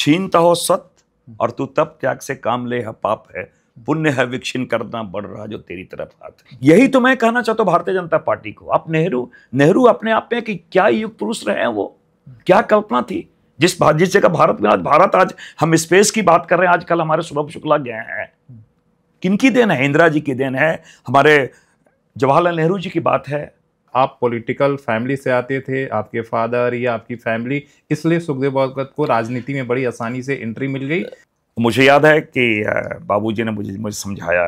छीनता हो सत और तू तब त्याग से काम ले है पाप है, पुण्य है विक्षिण करना बढ़ रहा जो तेरी तरफ हाथ है। यही तो मैं कहना चाहता हूं भारतीय जनता पार्टी को। आप नेहरू अपने आप में कि क्या युग पुरुष रहे हैं, वो क्या कल्पना थी। जिस जगह भारत आज हम स्पेस की बात कर रहे हैं, आजकल हमारे सुलभ शुक्ला गए हैं, किनकी देन है? इंदिरा जी की देन है, हमारे जवाहरलाल नेहरू जी की बात है। आप पॉलिटिकल फैमिली से आते थे, आपके फादर या आपकी फैमिली, इसलिए सुखदेव भगत को राजनीति में बड़ी आसानी से एंट्री मिल गई। मुझे याद है कि बाबूजी ने मुझे समझाया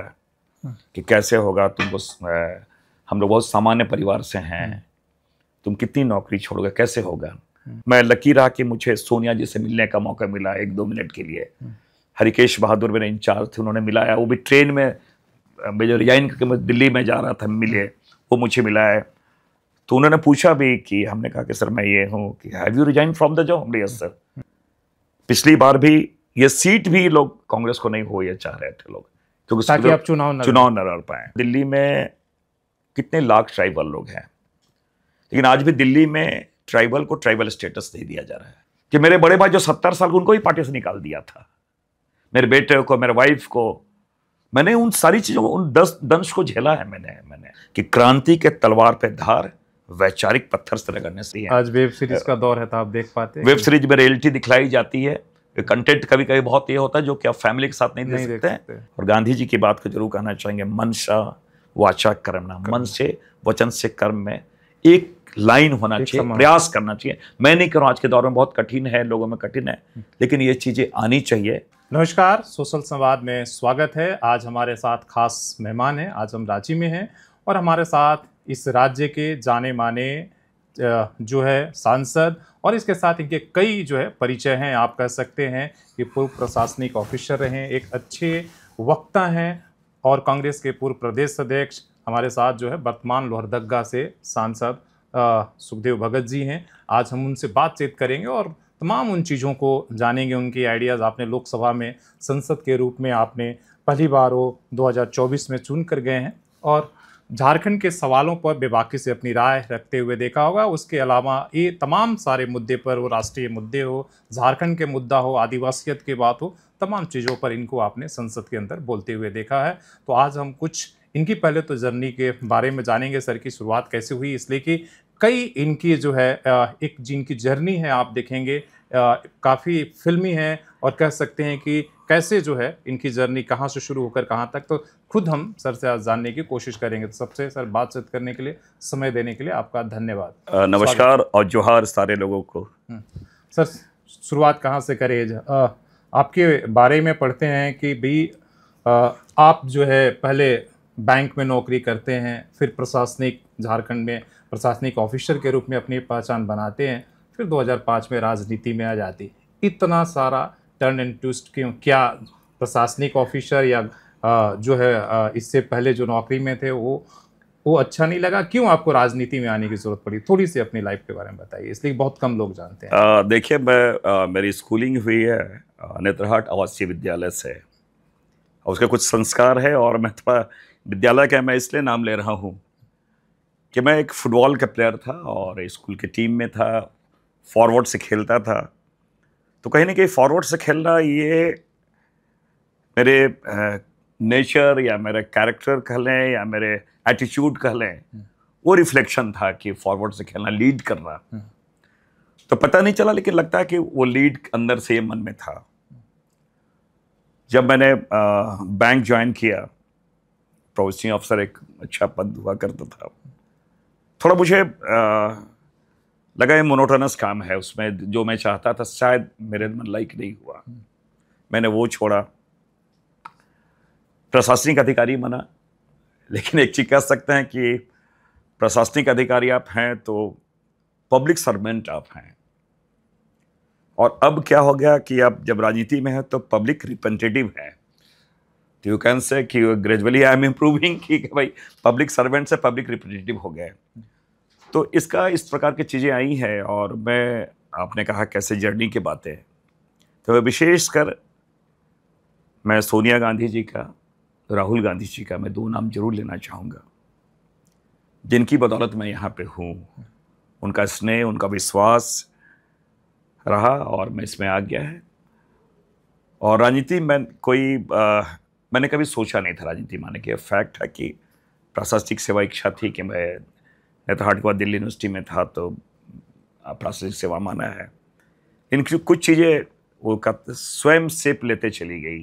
कि कैसे होगा, तुमको हम लोग बहुत सामान्य परिवार से हैं, तुम कितनी नौकरी छोड़ोगे, कैसे होगा। मैं लकी रहा कि मुझे सोनिया जी से मिलने का मौका मिला 1-2 मिनट के लिए। हरिकेश बहादुर मेरे इंचार्ज थे, उन्होंने मिलाया, वो भी ट्रेन में, मैं जो रिजाइन करके मैं दिल्ली में जा रहा था, मिले, वो मुझे मिलाया। तो उन्होंने पूछा भी कि, हमने कहा कि सर मैं ये हूँ, कि have you resign from the job? हमने यस सर। पिछली बार भी ये सीट भी लोग कांग्रेस को नहीं हो ये चाह रहे थे लोग, क्योंकि ताकि आप चुनाव न लड़ पाए। दिल्ली में कितने लाख ट्राइबल लोग हैं, लेकिन आज भी दिल्ली में ट्राइबल को ट्राइबल स्टेटस नहीं दिया जा रहा है। कि मेरे बड़े भाई जो 70 साल, उनको ही पार्टी से निकाल दिया था, मेरे बेटे को, मेरे वाइफ को। मैंने उन सारी चीजों को, उन दंश को झेला है मैंने कि क्रांति के तलवार पे धार वैचारिक पत्थर से रगड़ने से। आज वेब सीरीज का दौर है, तो आप देख पाते हैं वेब सीरीज में रियलिटी दिखलाई जाती है, कंटेंट कभी कभी बहुत ये होता है जो कि आप फैमिली के साथ नहीं देख सकते हैं। और गांधी जी की बात को जरूर कहना चाहेंगे, मनसा वाचा कर्मणा, मन से वचन से कर्म में एक लाइन होना चाहिए, प्रयास करना चाहिए। मैं नहीं करूं, आज के दौर में बहुत कठिन है, लोगों में कठिन है, लेकिन ये चीजें आनी चाहिए। नमस्कार, सोशल संवाद में स्वागत है। आज हमारे साथ खास मेहमान हैं। आज हम रांची में हैं और हमारे साथ इस राज्य के जाने माने जो है सांसद और इसके साथ इनके कई जो है परिचय हैं। आप कह सकते हैं कि पूर्व प्रशासनिक ऑफिसर रहे, एक अच्छे वक्ता हैं और कांग्रेस के पूर्व प्रदेश अध्यक्ष हमारे साथ जो है वर्तमान लोहरदगा से सांसद सुखदेव भगत जी हैं। आज हम उनसे बातचीत करेंगे और तमाम उन चीज़ों को जानेंगे, उनकी आइडियाज़। आपने लोकसभा में संसद के रूप में आपने पहली बार वो 2024 में चुन कर गए हैं और झारखंड के सवालों पर बेबाकी से अपनी राय रखते हुए देखा होगा। उसके अलावा ये तमाम सारे मुद्दे पर, वो राष्ट्रीय मुद्दे हो, झारखंड के मुद्दा हो, आदिवासियत की बात हो, तमाम चीज़ों पर इनको आपने संसद के अंदर बोलते हुए देखा है। तो आज हम कुछ इनकी पहले तो जर्नी के बारे में जानेंगे, सर की शुरुआत कैसे हुई, इसलिए कि कई इनकी जो है एक जिनकी जर्नी है आप देखेंगे काफ़ी फिल्मी है और कह सकते हैं कि कैसे जो है इनकी जर्नी कहाँ से शुरू होकर कहाँ तक, तो खुद हम सर से आज जानने की कोशिश करेंगे। तो सबसे सर बातचीत करने के लिए, समय देने के लिए आपका धन्यवाद। नमस्कार और जोहार सारे लोगों को। सर शुरुआत कहाँ से करें? आपके बारे में पढ़ते हैं कि भाई आप जो है पहले बैंक में नौकरी करते हैं, फिर प्रशासनिक, झारखंड में प्रशासनिक ऑफिसर के रूप में अपनी पहचान बनाते हैं, फिर 2005 में राजनीति में आ जाती। इतना सारा टर्न एंड ट्विस्ट क्यों? क्या प्रशासनिक ऑफिसर या जो है इससे पहले जो नौकरी में थे वो अच्छा नहीं लगा? क्यों आपको राजनीति में आने की जरूरत पड़ी? थोड़ी सी अपनी लाइफ के बारे में बताइए, इसलिए बहुत कम लोग जानते हैं। देखिए, मेरी स्कूलिंग हुई है नेत्रहाट आवासीय विद्यालय से। उसके कुछ संस्कार है और मैं थोड़ा विद्यालय का मैं इसलिए नाम ले रहा हूँ कि मैं एक फुटबॉल का प्लेयर था और स्कूल के टीम में था, फॉरवर्ड से खेलता था। तो कहीं ना कहीं फॉरवर्ड से खेलना ये मेरे नेचर या मेरे कैरेक्टर कह लें या मेरे एटीट्यूड कह लें, वो रिफ्लेक्शन था कि फॉरवर्ड से खेलना, लीड करना। तो पता नहीं चला, लेकिन लगता है कि वो लीड अंदर से ये मन में था। जब मैंने बैंक ज्वाइन किया, प्रोविंसियल अफसर एक अच्छा पद हुआ करता था, थोड़ा मुझे लगा ये मोनोटोनस काम है, उसमें जो मैं चाहता था शायद मेरे मन लाइक नहीं हुआ। मैंने वो छोड़ा, प्रशासनिक अधिकारी बना। लेकिन एक चीज कह सकते हैं कि प्रशासनिक अधिकारी आप हैं तो पब्लिक सर्वेंट आप हैं। और अब क्या हो गया कि आप जब राजनीति में है तो पब्लिक रिप्रेजेंटेटिव है। तो यू कैन से कि ग्रेजुअली आई एम इम्प्रूविंग, कि भाई पब्लिक सर्वेंट से पब्लिक रिप्रेजेंटेटिव हो गए। तो इसका इस प्रकार की चीज़ें आई हैं। और मैं, आपने कहा कैसे जर्नी की बातें, तो विशेषकर मैं सोनिया गांधी जी का, राहुल गांधी जी का मैं 2 नाम जरूर लेना चाहूँगा, जिनकी बदौलत मैं यहाँ पे हूँ। उनका स्नेह, उनका विश्वास रहा और मैं इसमें आ गया है। और राजनीति में मैंने कभी सोचा नहीं था राजनीति में आने के। फैक्ट है कि प्रशासनिक सेवा इच्छा थी कि मैं नेतरहाट के बाद दिल्ली यूनिवर्सिटी में था तो प्रशासनिक सेवा माना है। इनकी कुछ चीज़ें वो स्वयं सेप लेते चली गई,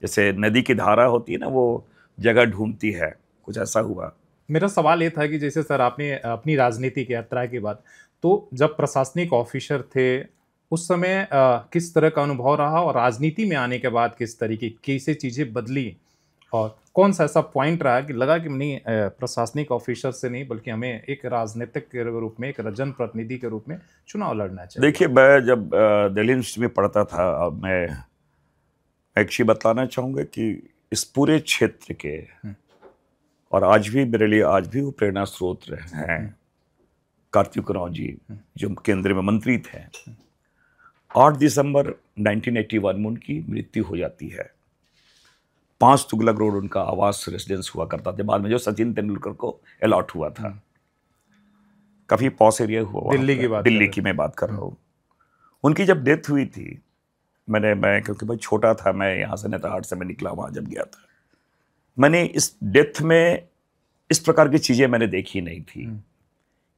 जैसे नदी की धारा होती है ना, वो जगह ढूंढती है, कुछ ऐसा हुआ। मेरा सवाल ये था कि जैसे सर आपने अपनी राजनीतिक यात्रा के बाद, तो जब प्रशासनिक ऑफिसर थे उस समय किस तरह का अनुभव रहा, और राजनीति में आने के बाद किस तरीके कैसे चीज़ें बदली, और कौन सा ऐसा पॉइंट रहा कि लगा कि नहीं प्रशासनिक ऑफिसर से नहीं बल्कि हमें एक राजनीतिक के रूप में, एक जनप्रतिनिधि के रूप में चुनाव लड़ना चाहिए? देखिए, मैं जब दिल्ली यूनिवर्सिटी में पढ़ता था, मैं एक चीज़ बताना चाहूँगा कि इस पूरे क्षेत्र के, और आज भी मेरे लिए आज भी वो प्रेरणा स्रोत रहे हैं, कार्तिक उरांव जी जो केंद्र में मंत्री थे। 8 दिसंबर 1981 में उनकी मृत्यु हो जाती है। 5 तुगलक रोड उनका आवास रेसिडेंस हुआ करता था, बाद में जो सचिन तेंदुलकर को अलॉट हुआ था। काफ़ी पॉस एरिया हुआ, दिल्ली की मैं बात कर रहा हूँ। उनकी जब डेथ हुई थी, मैं क्योंकि भाई छोटा था, मैं यहाँ से नेतरहाट से मैं निकला, वहाँ जब गया था, मैंने इस डेथ में इस प्रकार की चीज़ें मैंने देखी नहीं थी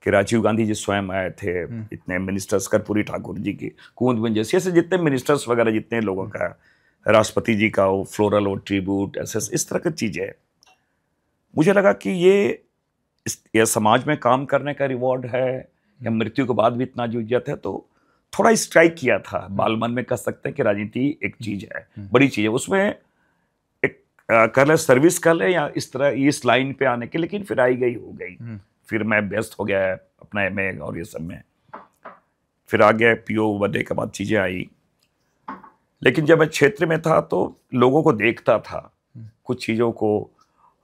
कि राजीव गांधी जी स्वयं आए थे, इतने मिनिस्टर्स, कर्पूरी ठाकुर जी की, कुमुद जैसे ऐसे जितने मिनिस्टर्स वगैरह, जितने लोगों का, राष्ट्रपति जी का वो फ्लोरल और ट्रिब्यूट, ऐसे इस तरह की चीज़ें, मुझे लगा कि ये समाज में काम करने का रिवॉर्ड है या मृत्यु के बाद भी इतना जो इज्जत है। तो थोड़ा स्ट्राइक किया था, बाल मन में कह सकते हैं कि राजनीति एक चीज़ है, बड़ी चीज़ है, उसमें एक कर ले सर्विस कर ले या इस तरह इस लाइन पे आने के, लेकिन फिर आई गई हो गई। फिर मैं व्यस्त हो गया अपना एमए और ये सब में, फिर आगे पीओ बनने के बाद चीज़ें आई। लेकिन जब मैं क्षेत्र में था तो लोगों को देखता था, कुछ चीज़ों को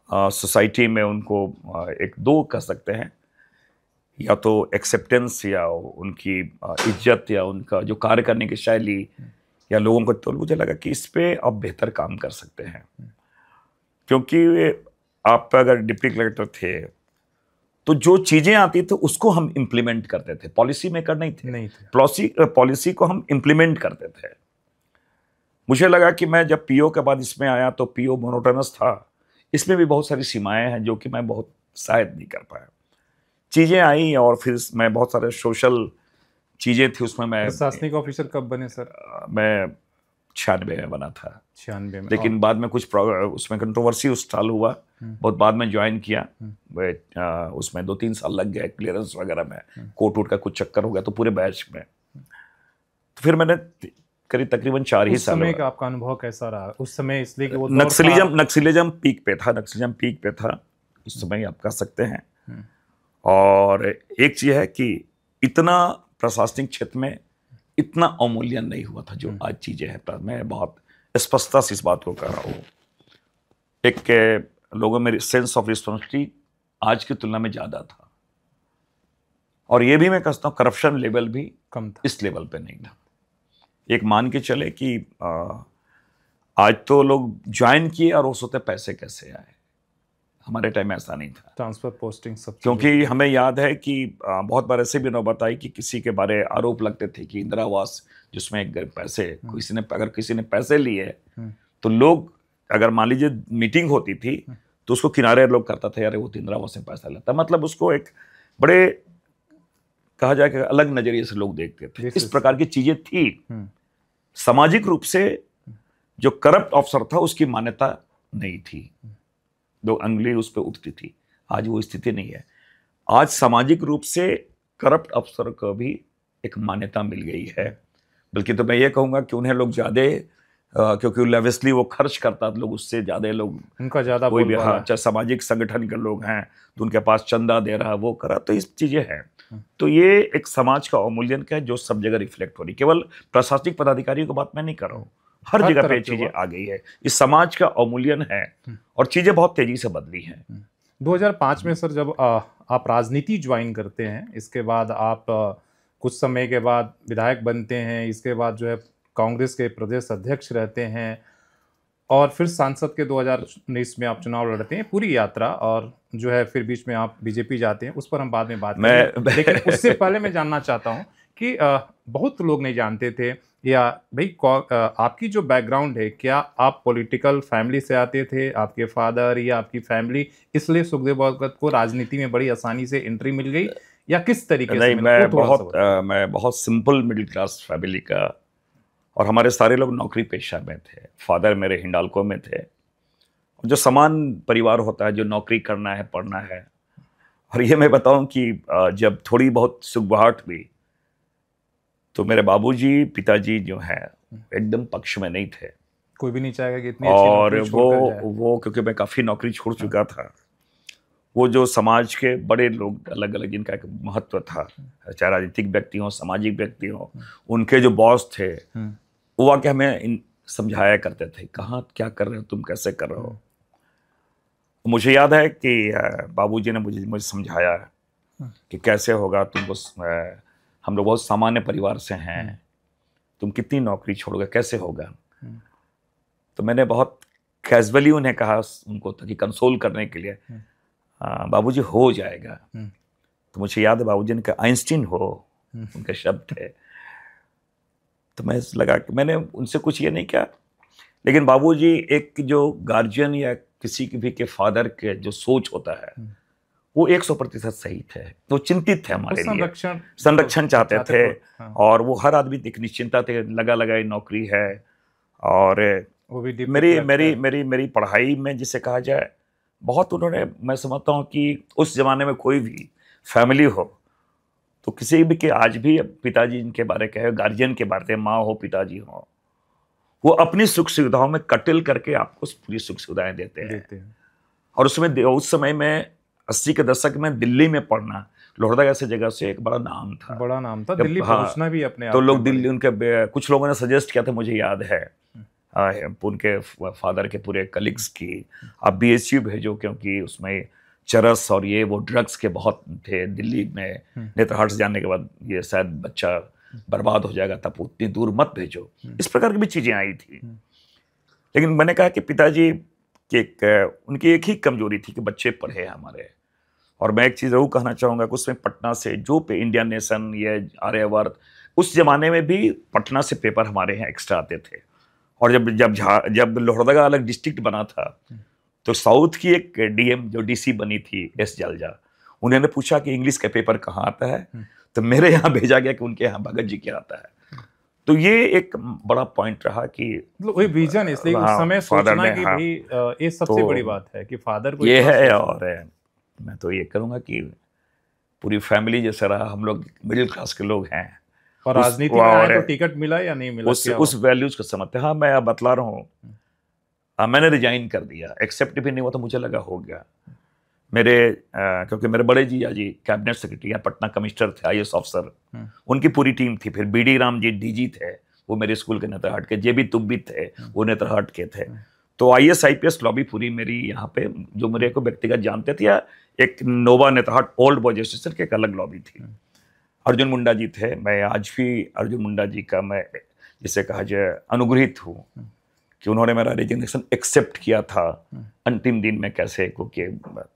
सोसाइटी में उनको एक दो कह सकते हैं, या तो एक्सेप्टेंस या उनकी इज्जत या उनका जो कार्य करने की शैली या लोगों को, तो मुझे लगा कि इस पे आप बेहतर काम कर सकते हैं। क्योंकि आप अगर डिप्टी कलेक्टर थे तो जो चीज़ें आती थी उसको हम इम्प्लीमेंट करते थे, पॉलिसी मेकर नहीं थे। पॉलिसी को हम इम्प्लीमेंट करते थे। मुझे लगा कि मैं जब पीओ के बाद इसमें आया तो पीओ मोनोटोनस था, इसमें भी बहुत सारी सीमाएं हैं जो कि मैं बहुत शायद नहीं कर पाया। चीज़ें आई और फिर मैं बहुत सारे सोशल चीज़ें थी उसमें। मैं प्रशासनिक ऑफिसर कब बने सर? मैं 96 में बना था। 96 में? लेकिन बाद में कुछ उसमें कंट्रोवर्सी स्टाल हुआ, बहुत बाद में ज्वाइन किया। उसमें 2-3 साल लग गए क्लियरेंस वगैरह में, कोर्ट वोट का कुछ चक्कर हो गया तो पूरे बैच में। तो फिर मैंने करीब तकरीबन 4 ही साल। उस समय का आपका अनुभव कैसा रहा उस समय? इसलिए कि वो नक्सलिज्म पीक पे था उस समय, आप कह सकते हैं। और एक चीज़ है कि इतना प्रशासनिक क्षेत्र में इतना अवमूल्यन नहीं हुआ था जो आज चीज़ें हैं। मैं बहुत स्पष्टता से इस बात को कह रहा हूँ। एक लोगों में सेंस ऑफ रिस्पॉन्सिबिलिटी आज की तुलना में ज़्यादा था, और ये भी मैं कहता हूँ करप्शन लेवल भी कम था, इस लेवल पे नहीं था। एक मान के चले कि आज तो लोग ज्वाइन किए और उस होते पैसे कैसे आए, हमारे टाइम में ऐसा नहीं था। ट्रांसफर पोस्टिंग सब, क्योंकि हमें याद है कि बहुत बार ऐसे भी नौबत आई कि किसी के बारे आरोप लगते थे कि इंदिरा आवास जिसमें पैसे अगर किसी ने पैसे लिए तो लोग, अगर मान लीजिए मीटिंग होती थी तो उसको किनारे लोग करता था, यार वो तो इंदिरा आवास से पैसा लेता, मतलब उसको एक बड़े कहा जाए कि अलग नजरिए से लोग देखते थे। इस प्रकार की चीजें थी। सामाजिक रूप से जो करप्ट अफसर था उसकी मान्यता नहीं थी, लोग अंगुली उस पर उठती थी। आज वो स्थिति नहीं है। आज सामाजिक रूप से करप्ट अफसर को भी एक मान्यता मिल गई है। बल्कि तो मैं ये कहूँगा कि उन्हें लोग ज़्यादा, क्योंकि लेवियसली वो खर्च करता, लोग उससे ज़्यादा, लोग उनका ज़्यादा कोई भी, हाँ, चाहे सामाजिक संगठन के लोग हैं तो उनके पास चंदा दे रहा, वो करा, तो इस चीज़ें हैं। तो ये एक समाज का अवमूल्यन का है जो सब जगह रिफ्लेक्ट हो रही। केवल प्रशासनिक पदाधिकारियों की बात मैं नहीं कर रहा हूँ, हर जगह पे चीजें आ गई है। इस समाज का अवमूल्यन है और चीजें बहुत तेजी से बदली हैं। 2005 में सर जब आप राजनीति ज्वाइन करते हैं, इसके बाद आप कुछ समय के बाद विधायक बनते हैं, इसके बाद जो है कांग्रेस के प्रदेश अध्यक्ष रहते हैं, और फिर सांसद के 2019 में आप चुनाव लड़ते हैं, पूरी यात्रा, और जो है फिर बीच में आप बीजेपी जाते हैं, उस पर हम बाद में बात करेंगे। लेकिन उससे पहले मैं जानना चाहता हूँ कि बहुत लोग नहीं जानते थे, या भाई आपकी जो बैकग्राउंड है, क्या आप पॉलिटिकल फैमिली से आते थे, आपके फादर या आपकी फैमिली, इसलिए सुखदेव भगत को राजनीति में बड़ी आसानी से एंट्री मिल गई, या किस तरीके से नहीं, मिला, वो थोड़ा सा बताइए। मैं बहुत सिंपल मिडिल क्लास फैमिली का, और हमारे सारे लोग नौकरी पेशा में थे। फादर मेरे हिंडाल्को में थे, जो समान परिवार होता है, जो नौकरी करना है, पढ़ना है। और ये मैं बताऊं कि जब थोड़ी बहुत सुगबुगाहट हुई तो मेरे बाबूजी, पिताजी जो हैं एकदम पक्ष में नहीं थे। कोई भी नहीं चाहेगा कि इतनी अच्छी और नौकरी छोड़कर जाए। वो क्योंकि मैं काफ़ी नौकरी छोड़ चुका था, वो जो समाज के बड़े लोग अलग अलग जिनका एक महत्व था, चाहे राजनीतिक व्यक्ति हों, सामाजिक व्यक्ति हों, उनके जो बॉस थे वो आके हमें समझाया करते थे, कहाँ क्या कर रहे हो तुम, कैसे कर रहे हो। मुझे याद है कि बाबूजी ने मुझे समझाया कि कैसे होगा, तुमको हम लोग बहुत सामान्य परिवार से हैं, तुम कितनी नौकरी छोड़ोगे, कैसे होगा। तो मैंने बहुत कैजुअली उन्हें कहा, उनको ताकि कंसोल करने के लिए, बाबूजी हो जाएगा। तो मुझे याद है बाबूजी ने कहा आइंस्टीन हो, उनके शब्द थे। तो मैं लगा कि मैंने उनसे कुछ ये नहीं किया, लेकिन बाबूजी एक जो गार्जियन या किसी भी के फादर के जो सोच होता है वो 100% सही थे। तो चिंतित थे हमारे लिए, संरक्षण चाहते थे। और वो हर आदमी एक निश्चिंता थे, लगा लगाई नौकरी है। और वो भी मेरी पढ़ाई में जिसे कहा जाए, बहुत उन्होंने, मैं समझता हूँ कि उस जमाने में कोई भी फैमिली हो तो किसी भी के, आज भी पिताजी इनके बारे कहे, गार्जियन के बारे, माँ हो पिताजी हो, वो अपनी सुख सुविधाओं में कटिल करके आपको पूरी सुख सुविधाएं देते हैं। और उसमें उस समय में 80 के दशक में दिल्ली में पढ़ना, लोहरदगा ऐसी जगह से एक बड़ा नाम था, दिल्ली पहुंचना भी अपने आप। तो लोग दिल्ली, उनके कुछ लोगों ने सजेस्ट किया था, मुझे याद है उनके फादर के पूरे कलीग्स की, आप BSU भेजो, क्योंकि उसमें चरस और ये वो ड्रग्स के बहुत थे दिल्ली में, नेत्रहाट से जाने के बाद ये शायद बच्चा बर्बाद हो जाएगा, तब उतनी दूर मत भेजो। इस प्रकार की भी चीजें आई थी। लेकिन मैंने कहा कि पिताजी की उनकी एक ही कमजोरी थी कि बच्चे पढ़े हमारे। और मैं एक चीज़ जरूर कहना चाहूँगा कि उसमें पटना से जो पे इंडियन नेशन, ये आर्यवर्त, उस जमाने में भी पटना से पेपर हमारे यहाँ एक्स्ट्रा आते थे। और जब लोहरदगा अलग डिस्ट्रिक्ट बना था तो साउथ की एक DM जो DC बनी थी, S जलजा, उन्होंने पूछा कि इंग्लिश का पेपर कहाँ आता है, तो मेरे यहाँ भेजा गया कि उनके यहाँ भगत जी के आता है। तो ये एक बड़ा पॉइंट रहा कि वही विजन, इसलिए उस समय सोचना कि भाई ये सबसे बड़ी बात है कि फादर को ये है। और मैं तो ये करूँगा कि पूरी फैमिली जैसे रहा, हम लोग मिडिल क्लास के लोग हैं, और राजनीति में आए तो टिकट मिला या नहीं मिला, उस वैल्यूज को समझते हैं। हाँ, मैं अब बतला रहा हूँ, मैंने रिजाइन कर दिया, एक्सेप्ट भी नहीं हुआ तो मुझे लगा हो गया। क्योंकि मेरे बड़े जीजा जी कैबिनेट सेक्रेटरी हैं, पटना कमिश्नर थे, IAS ऑफिसर, उनकी पूरी टीम थी। फिर BD राम जी DG थे, वो मेरे स्कूल के नेत्रहाट के। JB तुब्बी थे, वो नेत्रहाट के थे। तो IAS IPS लॉबी पूरी मेरी यहाँ पे, जो मेरे को व्यक्तिगत जानते थे, या एक नोवा नेत्रहाट ओल्ड बॉयज स्टेशन की एक अलग लॉबी थी। अर्जुन मुंडा जी थे, मैं आज भी अर्जुन मुंडा जी का मैं जिसे कहा जाए अनुग्रहित हूँ कि उन्होंने मेरा रेजिग्नेशन एक्सेप्ट किया था अंतिम दिन में कैसे, क्योंकि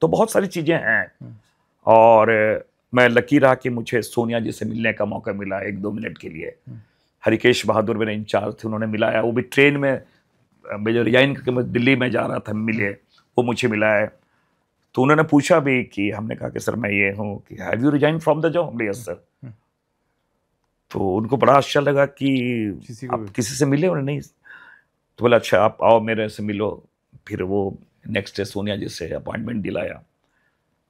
तो बहुत सारी चीज़ें हैं। और मैं लकी रहा कि मुझे सोनिया जी से मिलने का मौका मिला 1-2 मिनट के लिए। हरिकेश बहादुर मेरे इंचार्ज थे, उन्होंने मिलाया, वो भी ट्रेन में, मैं जो रिजाइन करके मैं दिल्ली में जा रहा था, मिले, वो मुझे मिला है। तो उन्होंने पूछा भी कि, हमने कहा कि सर मैं ये हूँ, कि have you resign from the job? Yes sir. तो उनको बड़ा आश्चर्य लगा कि आप किसी से मिले? उन्होंने नहीं। तो बोला अच्छा आप आओ मेरे से मिलो। फिर वो नेक्स्ट डे सोनिया जी से अपॉइंटमेंट दिलाया,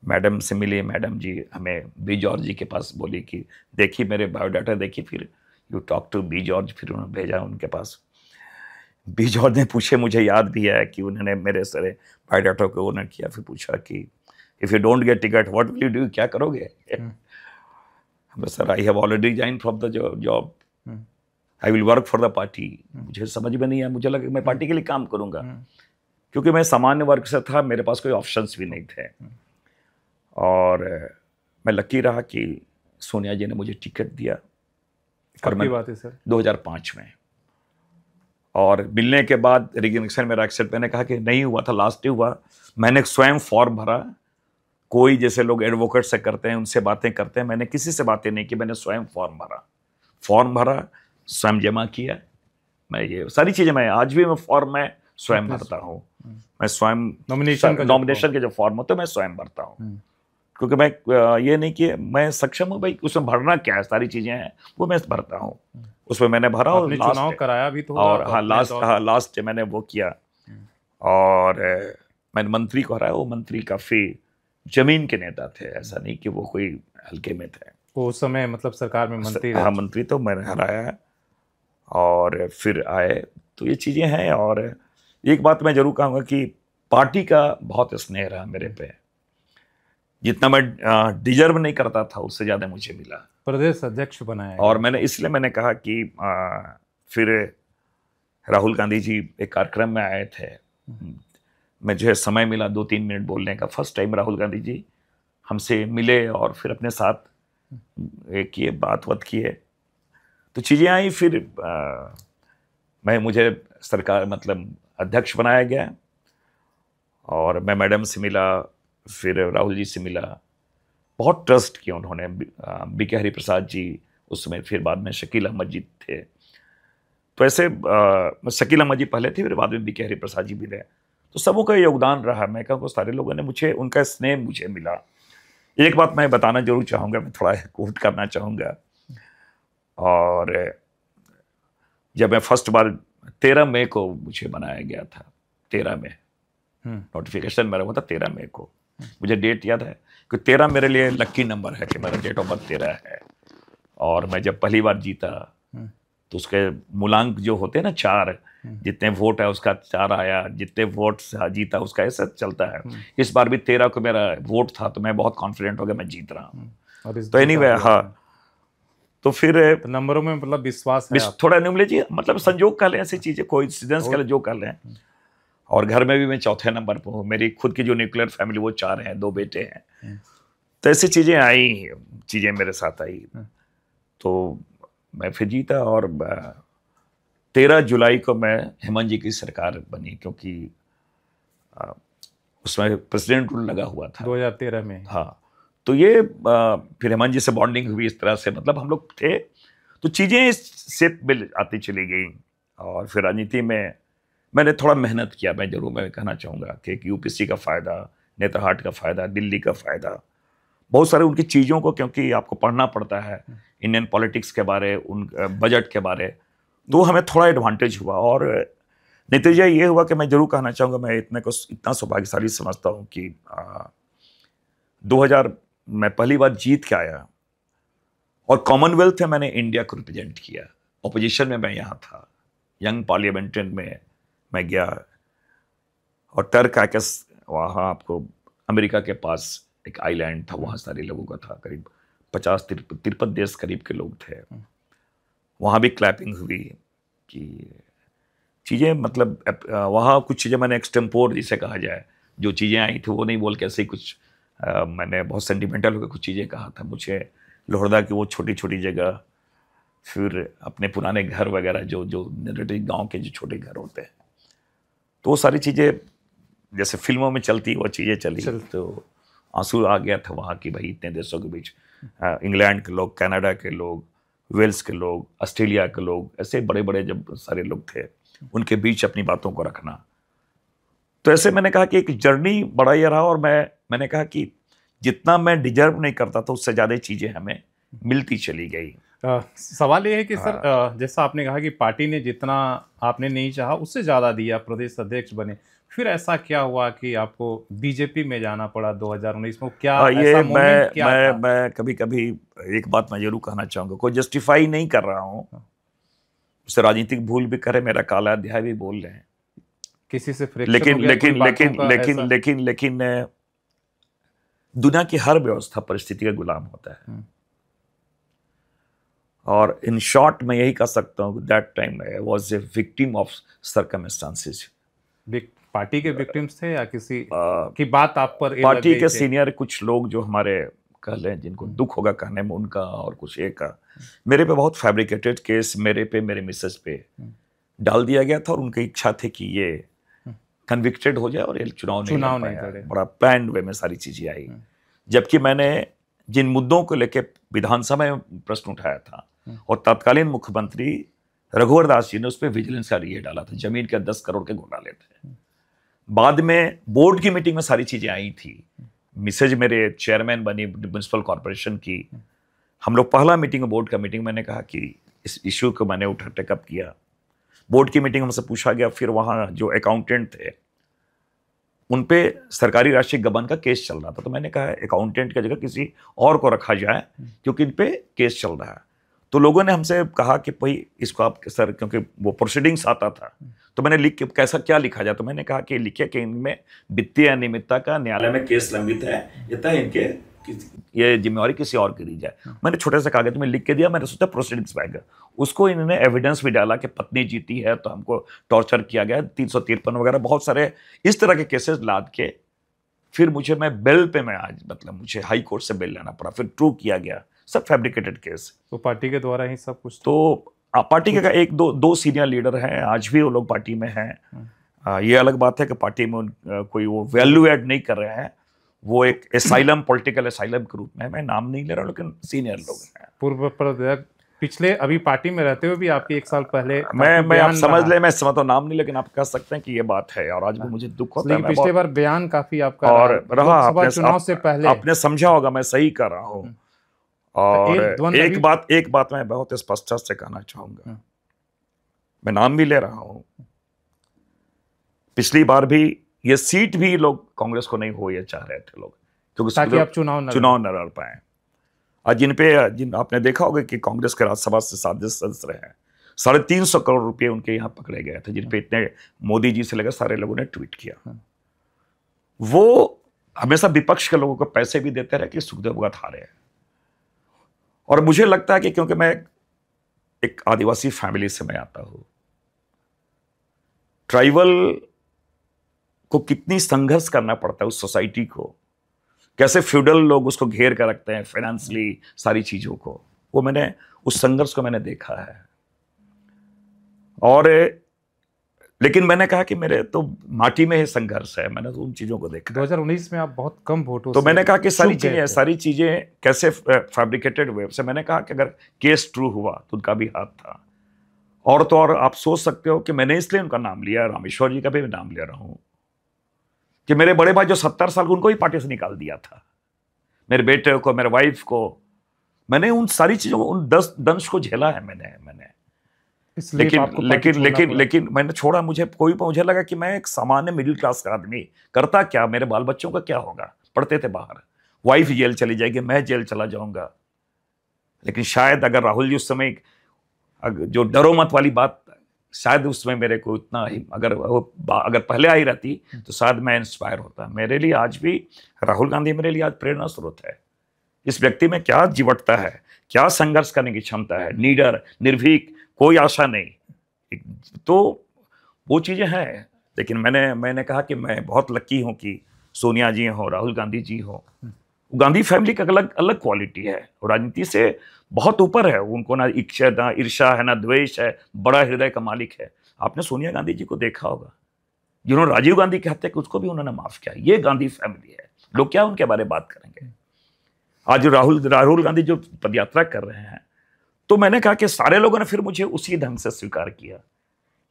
मैडम से मिली। मैडम जी हमें बी जॉर्ज जी के पास बोली कि देखिए मेरे बायोडाटा देखिए, फिर you talk to be George. फिर उन्होंने भेजा उनके पास। बी जॉर्ज ने पूछे, मुझे याद भी है कि उन्होंने मेरे सारे बायोडाटा को ऑनर किया। फिर पूछा कि if you don't get ticket what will you do, क्या करोगे? Sir I have already resign from the job, I will work for the party. मुझे समझ में नहीं आया, मुझे लगा मैं पार्टी के लिए काम करूंगा, क्योंकि मैं सामान्य वर्ग से था, मेरे पास कोई ऑप्शंस भी नहीं थे। और मैं लकी रहा कि सोनिया जी ने मुझे टिकट दिया। कब की बात है सर? 2005 में। और मिलने के बाद रेजिग्नेशन मेरा एक्सेप्ट, मैंने कहा कि नहीं हुआ था, लास्ट डे हुआ। मैंने स्वयं फॉर्म भरा, कोई जैसे लोग एडवोकेट से करते हैं उनसे बातें करते हैं, मैंने किसी से बातें नहीं की, मैंने स्वयं फॉर्म भरा। फॉर्म भरा, स्वयं जमा किया। मैं ये सारी चीजें मैं आज भी मैं फॉर्म में स्वयं भरता हूँ। मैं स्वयं नॉमिनेशन के जो फॉर्म होते हैं मैं स्वयं भरता हूँ, क्योंकि मैं ये नहीं कि मैं सक्षम हूँ भाई उसमें भरना क्या है, सारी चीजें हैं वो मैं भरता हूँ। उसमें मैंने भरा और चुनाव कराया भी तो और हाँ लास्ट मैंने वो किया और मैंने मंत्री को हराया। वो मंत्री काफी जमीन के नेता थे, ऐसा नहीं कि वो कोई हल्के में थे। वो उस समय मतलब सरकार में मंत्री हाँ मंत्री तो मैंने हराया और फिर आए। तो ये चीजें हैं। और एक बात मैं जरूर कहूँगा कि पार्टी का बहुत स्नेह रहा मेरे पे। जितना मैं डिजर्व नहीं करता था उससे ज्यादा मुझे मिला। प्रदेश अध्यक्ष बनाया और मैंने कहा कि फिर राहुल गांधी जी एक कार्यक्रम में आए थे, मुझे समय मिला 2-3 मिनट बोलने का। फर्स्ट टाइम राहुल गांधी जी हमसे मिले और फिर अपने साथ किए, बात किए, तो चीजें आई। फिर मुझे सरकार मतलब अध्यक्ष बनाया गया और मैं मैडम से मिला, फिर राहुल जी से मिला। बहुत ट्रस्ट किया उन्होंने। बीके हरि प्रसाद जी उस समय, फिर बाद में शकील अहमद जी थे। तो ऐसे शकील अहमद जी पहले थे, फिर बाद में बीके हरि प्रसाद जी मिले। तो सबों का योगदान रहा। मैं कहूँ सारे लोगों ने मुझे, उनका स्नेह मुझे मिला। एक बात मैं बताना जरूर चाहूँगा, मैं थोड़ा कोट करना चाहूँगा। और जब मैं फर्स्ट बार 13 मई को मुझे बनाया गया था, 13 मई नोटिफिकेशन मेरा हुआ था 13 मई को। मुझे डेट याद है कि 13 मेरे लिए लक्की नंबर है कि मेरा डेट ऑफ बर्थ 13 है। और मैं जब पहली बार जीता तो उसके मूलांक जो होते हैं ना 4, जितने वोट है उसका 4 आया, जितने वोट से जीता उसका ऐसा चलता है। इस बार भी 13 को मेरा वोट था तो मैं बहुत कॉन्फिडेंट हो गया मैं जीत रहा हूँ। तो एनीवे हाँ, तो फिर तो नंबरों में मतलब विश्वास है थोड़ा नहीं लीजिए, मतलब संजोग कह लें, ऐसी चीजें, कोइंसिडेंस कह लें, जो कह लें। और घर में भी मैं चौथे नंबर पर हूँ। मेरी खुद की जो न्यूक्लियर फैमिली वो 4 हैं, 2 बेटे हैं। तो ऐसी चीजें आई, चीजें मेरे साथ आई। तो मैं फिर जीता और 13 जुलाई को मैं हेमंत जी की सरकार बनी, क्योंकि उसमें प्रेसिडेंट रूल लगा हुआ था 2013 में। हाँ, तो ये फिर हेमंत जी से बॉन्डिंग हुई इस तरह से, मतलब हम लोग थे। तो चीजें इस सेप में आती चली गई। और फिर राजनीति में मैंने थोड़ा मेहनत किया। मैं जरूर मैं कहना चाहूँगा कि यूपीसी का फ़ायदा, नेतरहाट का फ़ायदा, दिल्ली का फ़ायदा, बहुत सारे उनकी चीज़ों को, क्योंकि आपको पढ़ना पड़ता है इंडियन पॉलिटिक्स के बारे, उन बजट के बारे, तो हमें थोड़ा एडवांटेज हुआ। और नतीजा ये हुआ कि मैं जरूर कहना चाहूँगा, मैं इतना सौभाग्यशाली समझता हूँ कि 2000 मैं पहली बार जीत के आया और कॉमनवेल्थ में मैंने इंडिया को रिप्रेजेंट किया। ऑपोजिशन में मैं यहाँ था, यंग पार्लियामेंटेरियन में मैं गया। और टर्क आइकस, वहाँ आपको अमेरिका के पास एक आइलैंड था, वहाँ सारे लोगों का था, करीब 50-53 देश करीब के लोग थे। वहाँ भी क्लैपिंग हुई कि चीज़ें, मतलब वहाँ कुछ चीज़ें मैंने एक्सटेम्पोर जिसे कहा जाए, जो चीज़ें आई थी वो नहीं बोल के ऐसे ही कुछ मैंने बहुत सेंटिमेंटल होकर कुछ चीज़ें कहा था। मुझे लोहरदा की वो छोटी छोटी जगह, फिर अपने पुराने घर वगैरह, जो गांव के जो छोटे घर होते हैं, तो वो सारी चीज़ें जैसे फिल्मों में चलती वो चीज़ें चली। तो आंसू आ गया था वहाँ की, भाई इतने देशों के बीच, इंग्लैंड के लोग, कनाडा के लोग, वेल्स के लोग, ऑस्ट्रेलिया के लोग, ऐसे बड़े बड़े जब सारे लोग थे, उनके बीच अपनी बातों को रखना। तो ऐसे मैंने कहा कि एक जर्नी बड़ा ये रहा। और मैंने कहा कि जितना मैं डिजर्व नहीं करता था उससे ज़्यादा चीज़ें हमें मिलती चली गई। सवाल ये है कि सर, जैसा आपने कहा कि पार्टी ने जितना आपने नहीं चाहा उससे ज़्यादा दिया, प्रदेश अध्यक्ष बने, फिर ऐसा क्या हुआ कि आपको बीजेपी में जाना पड़ा 2019 में? क्या ऐसा मोमेंट क्या था? मैं कभी कभी एक बात मैं जरूर कहना चाहूँगा, कोई जस्टिफाई नहीं कर रहा हूँ, उससे राजनीतिक भूल भी करे, मेरा काला अध्याय भी बोल रहे हैं किसी से फ्रिक्शन लेकिन हो गया, लेकिन कोई बातों लेकिन का लेकिन ऐसा? लेकिन लेकिन दुनिया की हर व्यवस्था परिस्थिति का गुलाम होता है। और इन शॉर्ट मैं यही कह सकता हूँ, that time I was a victim of circumstances. Party के विक्टिम्स थे या किसी की बात आप पर पार्टी के सीनियर कुछ लोग जो हमारे कह लें, जिनको दुख होगा कहने में उनका, और कुछ एक का मेरे पे बहुत फैब्रिकेटेड केस मेरे पे, मेरे मिसेज पे डाल दिया गया था। और उनकी इच्छा थी कि ये कन्विक्टेड हो जाए और ये चुनाव नहीं लड़े। बड़ा प्लान वे में सारी चीजें आई। जबकि मैंने जिन मुद्दों को लेकर विधानसभा में प्रश्न उठाया था और तत्कालीन मुख्यमंत्री रघुवर दास जी ने उस पर विजिलेंस का ये डाला था, जमीन के 10 करोड़ के घोटाले थे। बाद में बोर्ड की मीटिंग में सारी चीजें आई थी, मिसेज मेरे चेयरमैन बनी म्युनिसिपल कॉर्पोरेशन की। हम लोग पहला मीटिंग बोर्ड का मीटिंग, मैंने कहा कि इस इश्यू को मैंने उठा टेकअप किया। बोर्ड की मीटिंग हमसे पूछा गया, फिर वहाँ जो अकाउंटेंट थे उन पे सरकारी राशि गबन का केस चल रहा था, तो मैंने कहा अकाउंटेंट की जगह किसी और को रखा जाए क्योंकि इन पे केस चल रहा है। तो लोगों ने हमसे कहा कि भाई इसको आप सर, क्योंकि वो प्रोसीडिंग्स आता था, तो मैंने लिख के कैसा क्या लिखा जाए, तो मैंने कहा कि लिखे कि इनमें वित्तीय अनियमितता का न्यायालय में केस लंबित है, इनके ये जिम्मेवारी किसी और की दी जाए। मैंने छोटे से कागज में लिख के दिया, मैंने सोचा प्रोसीडिंग्स पाएगा। उसको इन्होंने एविडेंस भी डाला कि पत्नी जीती है तो हमको टॉर्चर किया गया, 353 वगैरह बहुत सारे इस तरह के केसेस लाद के फिर मैं बेल पे मैं आज मुझे हाई कोर्ट से बेल लेना पड़ा, फिर ट्रू किया गया, सब फैब्रिकेटेड केस। तो पार्टी के द्वारा ही सब कुछ? तो पार्टी के एक दो सीनियर लीडर हैं, आज भी वो लोग पार्टी में हैं। ये अलग बात है कि पार्टी में कोई वो वैल्यू ऐड नहीं कर रहे हैं, वो एक एसाइलम, पॉलिटिकल एसाइलम के रूप में, मैं नाम नहीं ले रहा, लेकिन सीनियर लोग हैं। पूर्व पिछले अभी पार्टी में रहते हुए भी आपके 1 साल पहले मैं आप समझ ले, मैं समझता हूँ नाम नहीं, लेकिन आप कह सकते हैं कि ये बात है, और आज भी मुझे दुख होता है। पिछले बार बयान काफी आपका और रहा चुनाव से पहले आपने समझा होगा, मैं सही कर रहा हूँ। और एक बात मैं बहुत स्पष्टता से कहना चाहूंगा, मैं नाम भी ले रहा हूं, पिछली बार भी ये सीट भी लोग कांग्रेस को नहीं हो ये चाह रहे थे लोग, क्योंकि ताकि आप चुनाव न लड़ पाए। आज जिन आपने देखा होगा कि कांग्रेस के राज्यसभा से सदस्य रहे हैं, 350 करोड़ रुपए उनके यहाँ पकड़े गए थे, जिन पे इतने मोदी जी से लेकर सारे लोगों ने ट्वीट किया। वो हमेशा विपक्ष के लोगों को पैसे भी देते रहे कि सुखदेव गौतम हारे हैं। और मुझे लगता है कि क्योंकि मैं एक आदिवासी फैमिली से मैं आता हूं, ट्राइबल को कितनी संघर्ष करना पड़ता है उस सोसाइटी को, कैसे फ्यूडल लोग उसको घेर कर रखते हैं फाइनेंशियली, सारी चीजों को, वो मैंने उस संघर्ष को मैंने देखा है। और लेकिन मैंने कहा कि मेरे तो माटी में ही संघर्ष है, मैंने तो उन चीजों को देखा। 2019 में आप बहुत कम वोटों तो मैंने कहा कि सारी चीजें कैसे फैब्रिकेटेड हुए से, मैंने कहा कि अगर केस ट्रू हुआ तो उनका भी हाथ था। और तो और आप सोच सकते हो कि मैंने इसलिए उनका नाम लिया, रामेश्वर जी का भी नाम ले रहा हूं, कि मेरे बड़े भाई जो 70 साल उनको ही पार्टी से निकाल दिया था, मेरे बेटे को, मेरे वाइफ को, मैंने उन सारी चीजों को, उन दंश को झेला है मैंने। लेकिन मैंने छोड़ा, मुझे लगा कि मैं एक सामान्य मिडिल क्लास का आदमी, करता क्या, मेरे बाल बच्चों का क्या होगा, पढ़ते थे बाहर, वाइफ जेल चली जाएगी, मैं जेल चला जाऊंगा। लेकिन शायद अगर राहुल जी उस समय जो डरो मत वाली बात, शायद उसमें मेरे को इतना ही, अगर पहले आई रहती तो शायद मैं इंस्पायर होता। मेरे लिए आज भी राहुल गांधी मेरे लिए आज प्रेरणा स्रोत है। इस व्यक्ति में क्या जीवटता है, क्या संघर्ष करने की क्षमता है, निडर, निर्भीक, कोई आशा नहीं, तो वो चीजें हैं। लेकिन मैंने कहा कि मैं बहुत लकी हूं कि सोनिया जी हो, राहुल गांधी जी हो। गांधी फैमिली का अलग क्वालिटी है, और राजनीति से बहुत ऊपर है। उनको ना इच्छा, ना ईर्षा है, ना द्वेष है, बड़ा हृदय का मालिक है। आपने सोनिया गांधी जी को देखा होगा, जिन्होंने राजीव गांधी की हत्या की, उसको भी उन्होंने माफ किया। ये गांधी फैमिली है। लोग क्या उनके बारे में बात करेंगे। आज राहुल गांधी जो पदयात्रा कर रहे हैं, तो मैंने कहा कि सारे लोगों ने फिर मुझे उसी ढंग से स्वीकार किया।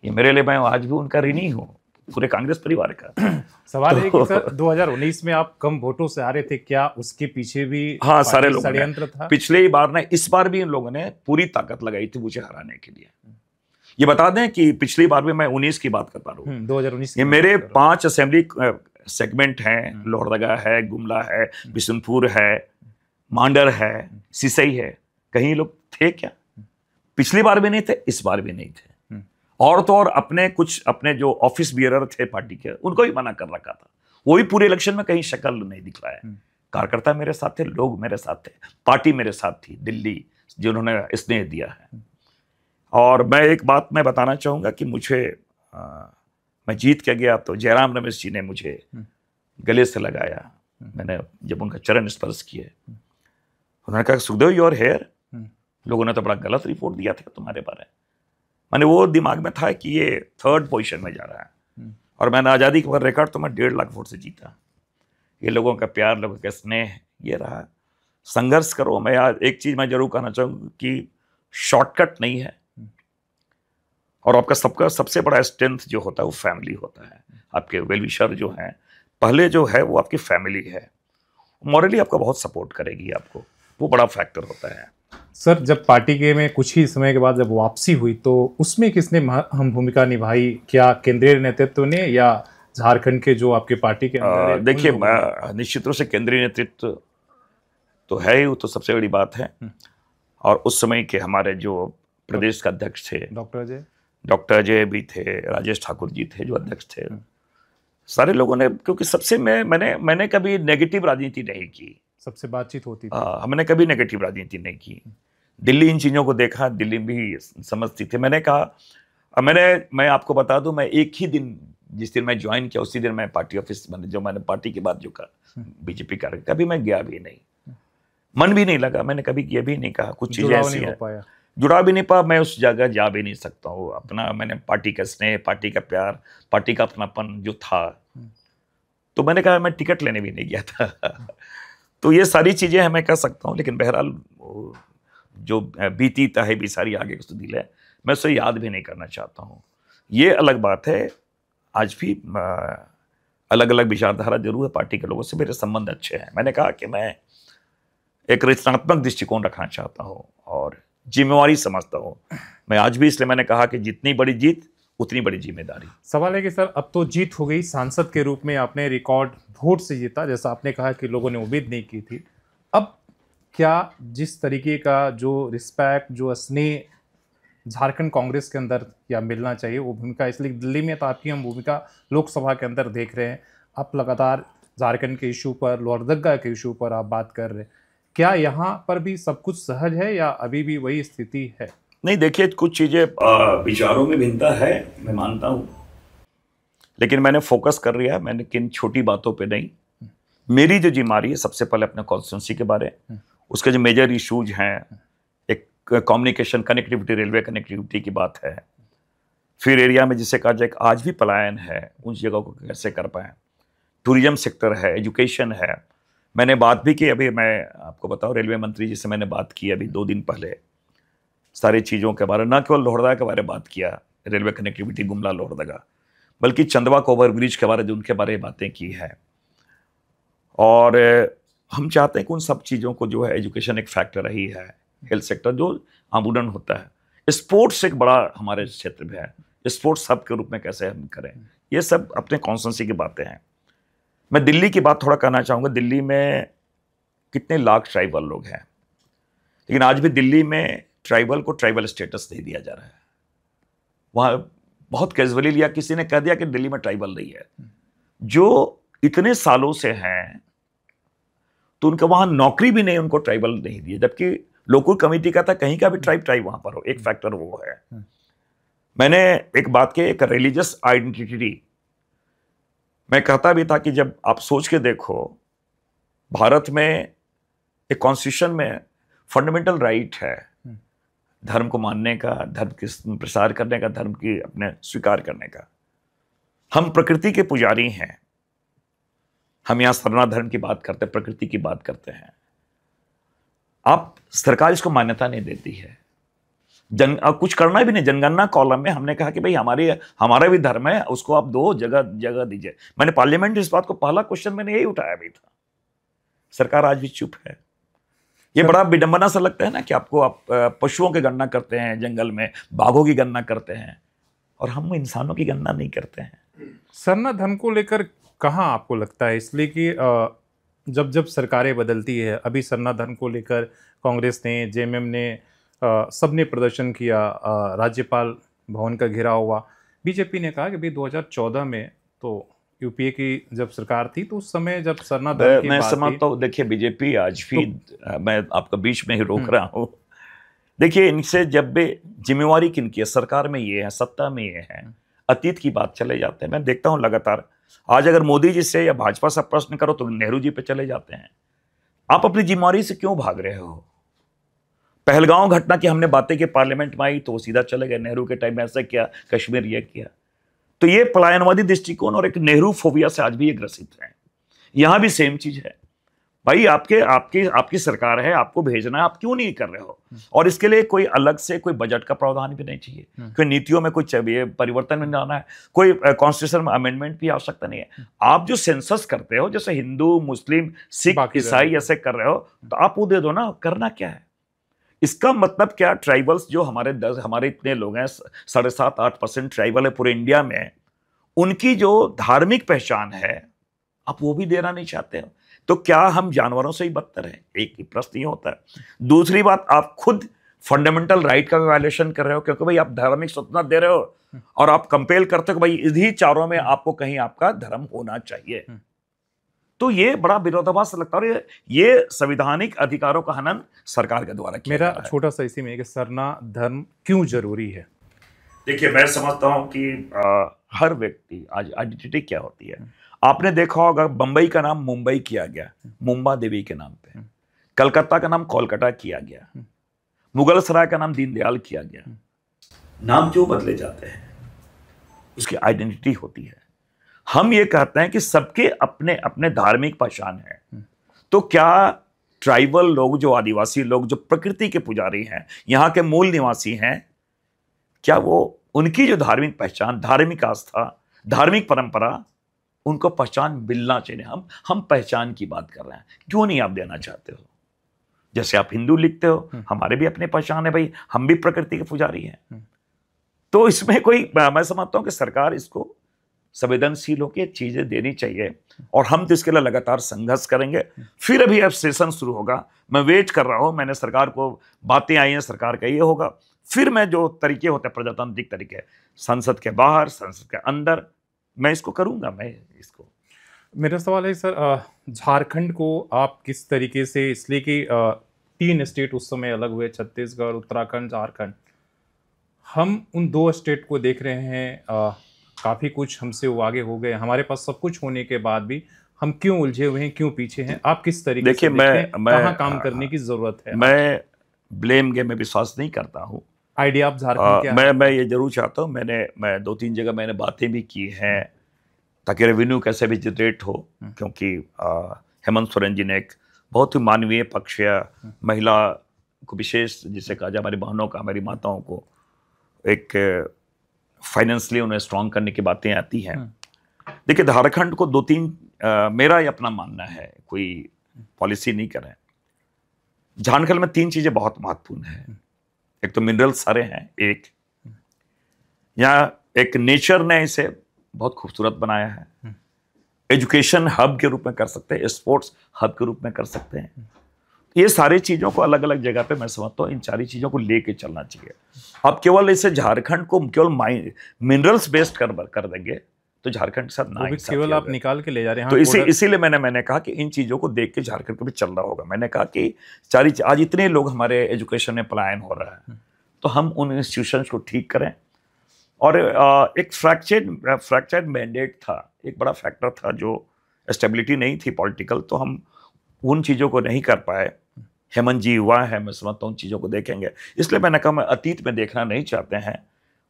ये मेरे लिए, मैं आज भी उनका ऋणी हूं, पूरे कांग्रेस परिवार का। सवाल है कि सर 2019 में आप कम वोटों से हारे थे, क्या उसके पीछे भी सारे लोग षड्यंत्र था? पिछले बार ने, इस बार भी इन लोगों ने पूरी ताकत लगाई थी मुझे हराने के लिए। ये बता दें कि पिछली बार भी, मैं 19 की बात करता रहा हूं, 2019 ये मेरे 5 असेंबली सेगमेंट हैं, लोहरदगा है, गुमला है, बिशुनपुर है, मांडर है, सिसई है। कहीं लोग थे क्या? पिछली बार भी नहीं थे, इस बार भी नहीं थे। और तो और अपने जो ऑफिस बियरर थे पार्टी के, उनको भी मना कर रखा था। वो भी पूरे इलेक्शन में कहीं शक्ल नहीं दिखलाया। कार्यकर्ता मेरे साथ थे, लोग मेरे साथ थे, पार्टी मेरे साथ थी, दिल्ली जिन्होंने स्नेह दिया है। और मैं एक बात मैं बताना चाहूंगा कि मैं जीत के गया तो जयराम रमेश जी ने मुझे गले से लगाया। मैंने जब उनका चरण स्पर्श किए, उन्होंने कहा सुखदेव योर हेयर, लोगों ने तो बड़ा गलत रिपोर्ट दिया था तुम्हारे बारे में। मैंने वो दिमाग में था कि ये 3rd पोजीशन में जा रहा है, और मैंने आज़ादी के बाद रिकॉर्ड तो मैं 1.5 लाख वोट से जीता। ये लोगों का प्यार, लोगों का स्नेह, ये रहा। संघर्ष करो। मैं आज एक चीज़ मैं जरूर कहना चाहूँगा कि शॉर्टकट नहीं है। और आपका सबका सबसे बड़ा स्ट्रेंथ जो होता है वो फैमिली होता है। आपके वेलविशर जो हैं, पहले जो है वो आपकी फैमिली है, मॉरली आपका बहुत सपोर्ट करेगी आपको, वो बड़ा फैक्टर होता है। सर, जब पार्टी के में कुछ ही समय के बाद जब वापसी हुई तो उसमें किसने अहम भूमिका निभाई? क्या केंद्रीय नेतृत्व ने या झारखंड के जो आपके पार्टी के अंदर देखिए, निश्चित रूप से केंद्रीय नेतृत्व तो है ही, वो तो सबसे बड़ी बात है। और उस समय के हमारे जो प्रदेश का अध्यक्ष थे डॉक्टर अजय भी थे, राजेश ठाकुर जी थे जो अध्यक्ष थे, सारे लोगों ने, क्योंकि सबसे मैंने कभी नेगेटिव राजनीति नहीं की, सबसे बातचीत होती थी। हमने कभी नेगेटिव राजनीति नहीं की। दिल्ली इन चीज़ों को देखा, दिल्ली भी समझती थी। मैंने कहा, मैं आपको बता दूं, मैं एक ही दिन, जिस दिन मैं ज्वाइन किया उसी दिन मैं पार्टी ऑफिस, जो मैंने पार्टी के बाद जो कहा बीजेपी कार्य, कभी मैं गया भी नहीं, मन भी नहीं लगा, मैंने कभी ये भी नहीं कहा। कुछ चीज़ें ऐसी हैं, जुड़ा भी नहीं पाया, मैं उस जगह जा भी नहीं सकता हूँ। अपना मैंने पार्टी का स्नेह, पार्टी का प्यार, पार्टी का अपनापन जो था, तो मैंने कहा मैं टिकट लेने भी नहीं गया था। तो ये सारी चीज़ें मैं कह सकता हूँ, लेकिन बहरहाल जो बीती ताहे भी सारी आगे की दिल है, मैं उसे याद भी नहीं करना चाहता हूँ। ये अलग बात है, आज भी अलग अलग विचारधारा जरूर है पार्टी के लोगों से, मेरे संबंध अच्छे हैं। मैंने कहा कि मैं एक रचनात्मक दृष्टिकोण रखना चाहता हूँ और जिम्मेवारी समझता हूँ मैं आज भी, इसलिए मैंने कहा कि जितनी बड़ी जीत उतनी बड़ी जिम्मेदारी। सवाल है कि सर, अब तो जीत हो गई, सांसद के रूप में आपने रिकॉर्ड वोट से जीता, जैसा आपने कहा कि लोगों ने उम्मीद नहीं की थी। अब क्या जिस तरीके का जो रिस्पेक्ट, जो स्नेह झारखंड कांग्रेस के अंदर या मिलना चाहिए, वो भूमिका, इसलिए दिल्ली में तो आपकी हम भूमिका लोकसभा के अंदर देख रहे हैं, आप लगातार झारखंड के इशू पर, लोहरदगा के इशू पर आप बात कर रहे हैं। क्या यहाँ पर भी सब कुछ सहज है या अभी भी वही स्थिति है? नहीं, देखिए, कुछ चीज़ें विचारों में भिन्नता है, मैं मानता हूँ, लेकिन मैंने फोकस कर लिया, मैंने किन छोटी बातों पे नहीं। मेरी जो जिम्मेदारी है, सबसे पहले अपने कॉन्स्टिट्यूंसी के बारे, उसके जो मेजर इश्यूज हैं, एक कम्युनिकेशन कनेक्टिविटी, रेलवे कनेक्टिविटी की बात है, फिर एरिया में जिसे कहा जाए आज भी पलायन है, उन जगहों को कैसे कर पाएँ, टूरिज्म सेक्टर है, एजुकेशन है। मैंने बात भी की, अभी मैं आपको बताऊँ, रेलवे मंत्री जी से मैंने बात की अभी 2 दिन पहले, सारी चीज़ों के बारे में, न केवल लोहरदगा के बारे में बात किया, रेलवे कनेक्टिविटी गुमला लोहरदगा, बल्कि चंदवा को ओवरब्रिज के बारे में, उनके बारे में बातें की है। और हम चाहते हैं कि उन सब चीज़ों को जो है, एजुकेशन एक फैक्टर रही है, हेल्थ सेक्टर जो आमूलन होता है, स्पोर्ट्स एक बड़ा हमारे क्षेत्र में है, स्पोर्ट्स हब के रूप में कैसे हम करें, ये सब अपने कॉन्स्टिट्यूंसी की बातें हैं। मैं दिल्ली की बात थोड़ा कहना चाहूँगा। दिल्ली में कितने लाख ट्राइबल लोग हैं, लेकिन आज भी दिल्ली में ट्राइबल को ट्राइबल स्टेटस नहीं दिया जा रहा है। वहाँ बहुत कैजुअली लिया, किसी ने कह दिया कि दिल्ली में ट्राइबल नहीं है, जो इतने सालों से हैं, तो उनका वहाँ नौकरी भी नहीं, उनको ट्राइबल नहीं दिए, जबकि लोकल कमेटी का था कहीं का भी ट्राइब वहाँ पर हो, एक फैक्टर वो है। मैंने एक बात की, एक रिलीजियस आइडेंटिटी, मैं कहता भी था कि जब आप सोच के देखो, भारत में एक कॉन्स्टिट्यूशन में फंडामेंटल राइट है धर्म को मानने का, धर्म के प्रसार करने का, धर्म की अपने स्वीकार करने का। हम प्रकृति के पुजारी हैं, हम यहाँ सरना धर्म की बात करते हैं, प्रकृति की बात करते हैं। आप सरकार इसको मान्यता नहीं देती है, कुछ करना भी नहीं। जनगणना कॉलम में हमने कहा कि भाई हमारा भी धर्म है, उसको आप दो जगह दीजिए। मैंने पार्लियामेंट इस बात को, पहला क्वेश्चन मैंने यही उठाया भी था, सरकार आज भी चुप है। ये बड़ा विडंबना सा लगता है ना कि आप पशुओं की गणना करते हैं, जंगल में बाघों की गणना करते हैं, और हम इंसानों की गणना नहीं करते हैं। सरना धर्म को लेकर कहाँ आपको लगता है, इसलिए कि जब सरकारें बदलती है, अभी सरना धर्म को लेकर कांग्रेस ने, जेएमएम ने, सबने प्रदर्शन किया, राज्यपाल भवन का घेराव हुआ। बीजेपी ने कहा कि भाई 2014 में तो यूपीए की जब सरकार थी, तो उस समय जब सरना धर्म की मैं बात समझता हूँ, देखिए बीजेपी आज भी मैं आपका बीच में ही रोक रहा हूँ। देखिए, इनसे जब भी जिम्मेवारी किनकी है, सरकार में ये है, सत्ता में ये है, अतीत की बात चले जाते हैं। मैं देखता हूँ लगातार, आज अगर मोदी जी से या भाजपा से प्रश्न करो तो नेहरू जी पे चले जाते हैं। आप अपनी जिम्मेवारी से क्यों भाग रहे हो? पहलगांव घटना की हमने बातें की, पार्लियामेंट में आई तो वो सीधा चले गए, नेहरू के टाइम में ऐसा किया, कश्मीर ये किया। तो ये पलायनवादी दृष्टिकोण और एक नेहरू फोबिया से आज भी ये ग्रसित है। यहां भी सेम चीज है। भाई आपके आपकी आपकी सरकार है, आपको भेजना है, आप क्यों नहीं कर रहे हो? और इसके लिए कोई अलग से कोई बजट का प्रावधान भी नहीं चाहिए, कोई नीतियों में कुछ परिवर्तन नहीं लाना है, कोई कॉन्स्टिट्यूशन में अमेंडमेंट की आवश्यकता नहीं है। आप जो सेंसस करते हो, जैसे हिंदू, मुस्लिम, सिख, ईसाई ऐसे कर रहे हो, तो आप वो दे दो ना। करना क्या है इसका मतलब? क्या ट्राइबल्स जो हमारे इतने लोग हैं, 7.5-8% ट्राइबल है पूरे इंडिया में, उनकी जो धार्मिक पहचान है आप वो भी देना नहीं चाहते हो? तो क्या हम जानवरों से ही बदतर हैं? एक ही प्रश्न ये होता है। दूसरी बात, आप खुद फंडामेंटल राइट का वायलेशन कर रहे हो, क्योंकि भाई आप धार्मिक स्वतंत्रता दे रहे हो और आप कंपेल करते हो कि भाई इन्हीं चारों में आपको कहीं आपका धर्म होना चाहिए। तो ये बड़ा विरोधाभास लगता है। और ये संवैधानिक अधिकारों का हनन सरकार के द्वारा किया जा रहा है। मेरा छोटा सा इसी में कि सरना धर्म क्यों जरूरी है? देखिए, मैं समझता हूं कि हर व्यक्ति, आज आइडेंटिटी क्या होती है, आपने देखा होगा बंबई का नाम मुंबई किया गया मुंबा देवी के नाम पे, कलकत्ता का नाम कोलकाता किया गया, मुगल सराय का नाम दीनदयाल किया गया। नाम क्यों बदले जाते हैं? उसकी आइडेंटिटी होती है। हम ये कहते हैं कि सबके अपने अपने धार्मिक पहचान है। तो क्या ट्राइबल लोग, जो आदिवासी लोग, जो प्रकृति के पुजारी हैं, यहाँ के मूल निवासी हैं, क्या वो उनकी जो धार्मिक पहचान, धार्मिक आस्था, धार्मिक परंपरा, उनको पहचान मिलना चाहिए। हम पहचान की बात कर रहे हैं, क्यों नहीं आप देना चाहते हो? जैसे आप हिंदू लिखते हो, हमारे भी अपने पहचान है भाई, हम भी प्रकृति के पुजारी हैं। तो इसमें कोई, मैं समझता हूं कि सरकार इसको संवेदनशील होकर चीजें देनी चाहिए, और हम तो इसके लिए लगातार संघर्ष करेंगे। फिर अभी अब सेशन शुरू होगा, मैं वेट कर रहा हूं। मैंने सरकार को बातें आई हैं, सरकार का ये होगा, फिर मैं जो तरीके होते हैं प्रजातांत्रिक तरीके, संसद के बाहर, संसद के अंदर, मैं इसको करूंगा। मैं इसको, मेरा सवाल है सर, झारखंड को आप किस तरीके से, इसलिए कि 3 स्टेट उस समय अलग हुए, छत्तीसगढ़, उत्तराखंड, झारखंड, हम उन 2 स्टेट को देख रहे हैं, काफ़ी कुछ हमसे वो आगे हो गए, हमारे पास सब कुछ होने के बाद भी हम क्यों उलझे हुए हैं, क्यों पीछे हैं? आप किस तरीके से देखते हैं, कहाँ काम करने की जरूरत है? मैं ब्लेम गेम में विश्वास नहीं करता हूँ। आइडिया आप झारखंड क्या मैं ये जरूर चाहता हूँ, मैं 2-3 जगह मैंने बातें भी की हैं ताकि रेवेन्यू कैसे भी जनरेट हो, क्योंकि हेमंत सोरेन जी ने एक बहुत ही मानवीय पक्ष या महिला को विशेष, जिसे कहा जाए हमारी बहनों का, हमारी माताओं को एक फाइनेंशियली उन्हें स्ट्रॉन्ग करने की बातें आती हैं। देखिए, झारखंड को 2-3, मेरा ये अपना मानना है, कोई पॉलिसी नहीं करें। झारखंड में 3 चीजें बहुत महत्वपूर्ण है। एक तो मिनरल सारे हैं, एक यहाँ एक नेचर ने इसे बहुत खूबसूरत बनाया है, एजुकेशन हब के रूप में कर सकते हैं, स्पोर्ट्स हब के रूप में कर सकते हैं। ये सारी चीजों को अलग अलग जगह पे मैं समझता हूँ इन सारी चीजों को लेके चलना चाहिए। अब केवल इसे झारखंड को केवल मिनरल्स बेस्ड कर देंगे तो झारखंड के साथ ना, केवल आप निकाल के ले जा रहे हैं। तो इसीलिए मैंने कहा कि इन चीजों को देख के झारखंड को भी चलना होगा। मैंने कहा कि आज इतने लोग हमारे एजुकेशन में पलायन हो रहा है, तो हम उन इंस्टीट्यूशंस को ठीक करें। और एक फ्रैक्चर्ड मैंडेट था, एक बड़ा फैक्टर था, जो स्टेबिलिटी नहीं थी पॉलिटिकल, तो हम उन चीज़ों को नहीं कर पाए। हेमंत जी हुआ है, मैं समझता हूँ उन चीज़ों को देखेंगे। इसलिए मैंने कहा मैं अतीत में देखना नहीं चाहते हैं।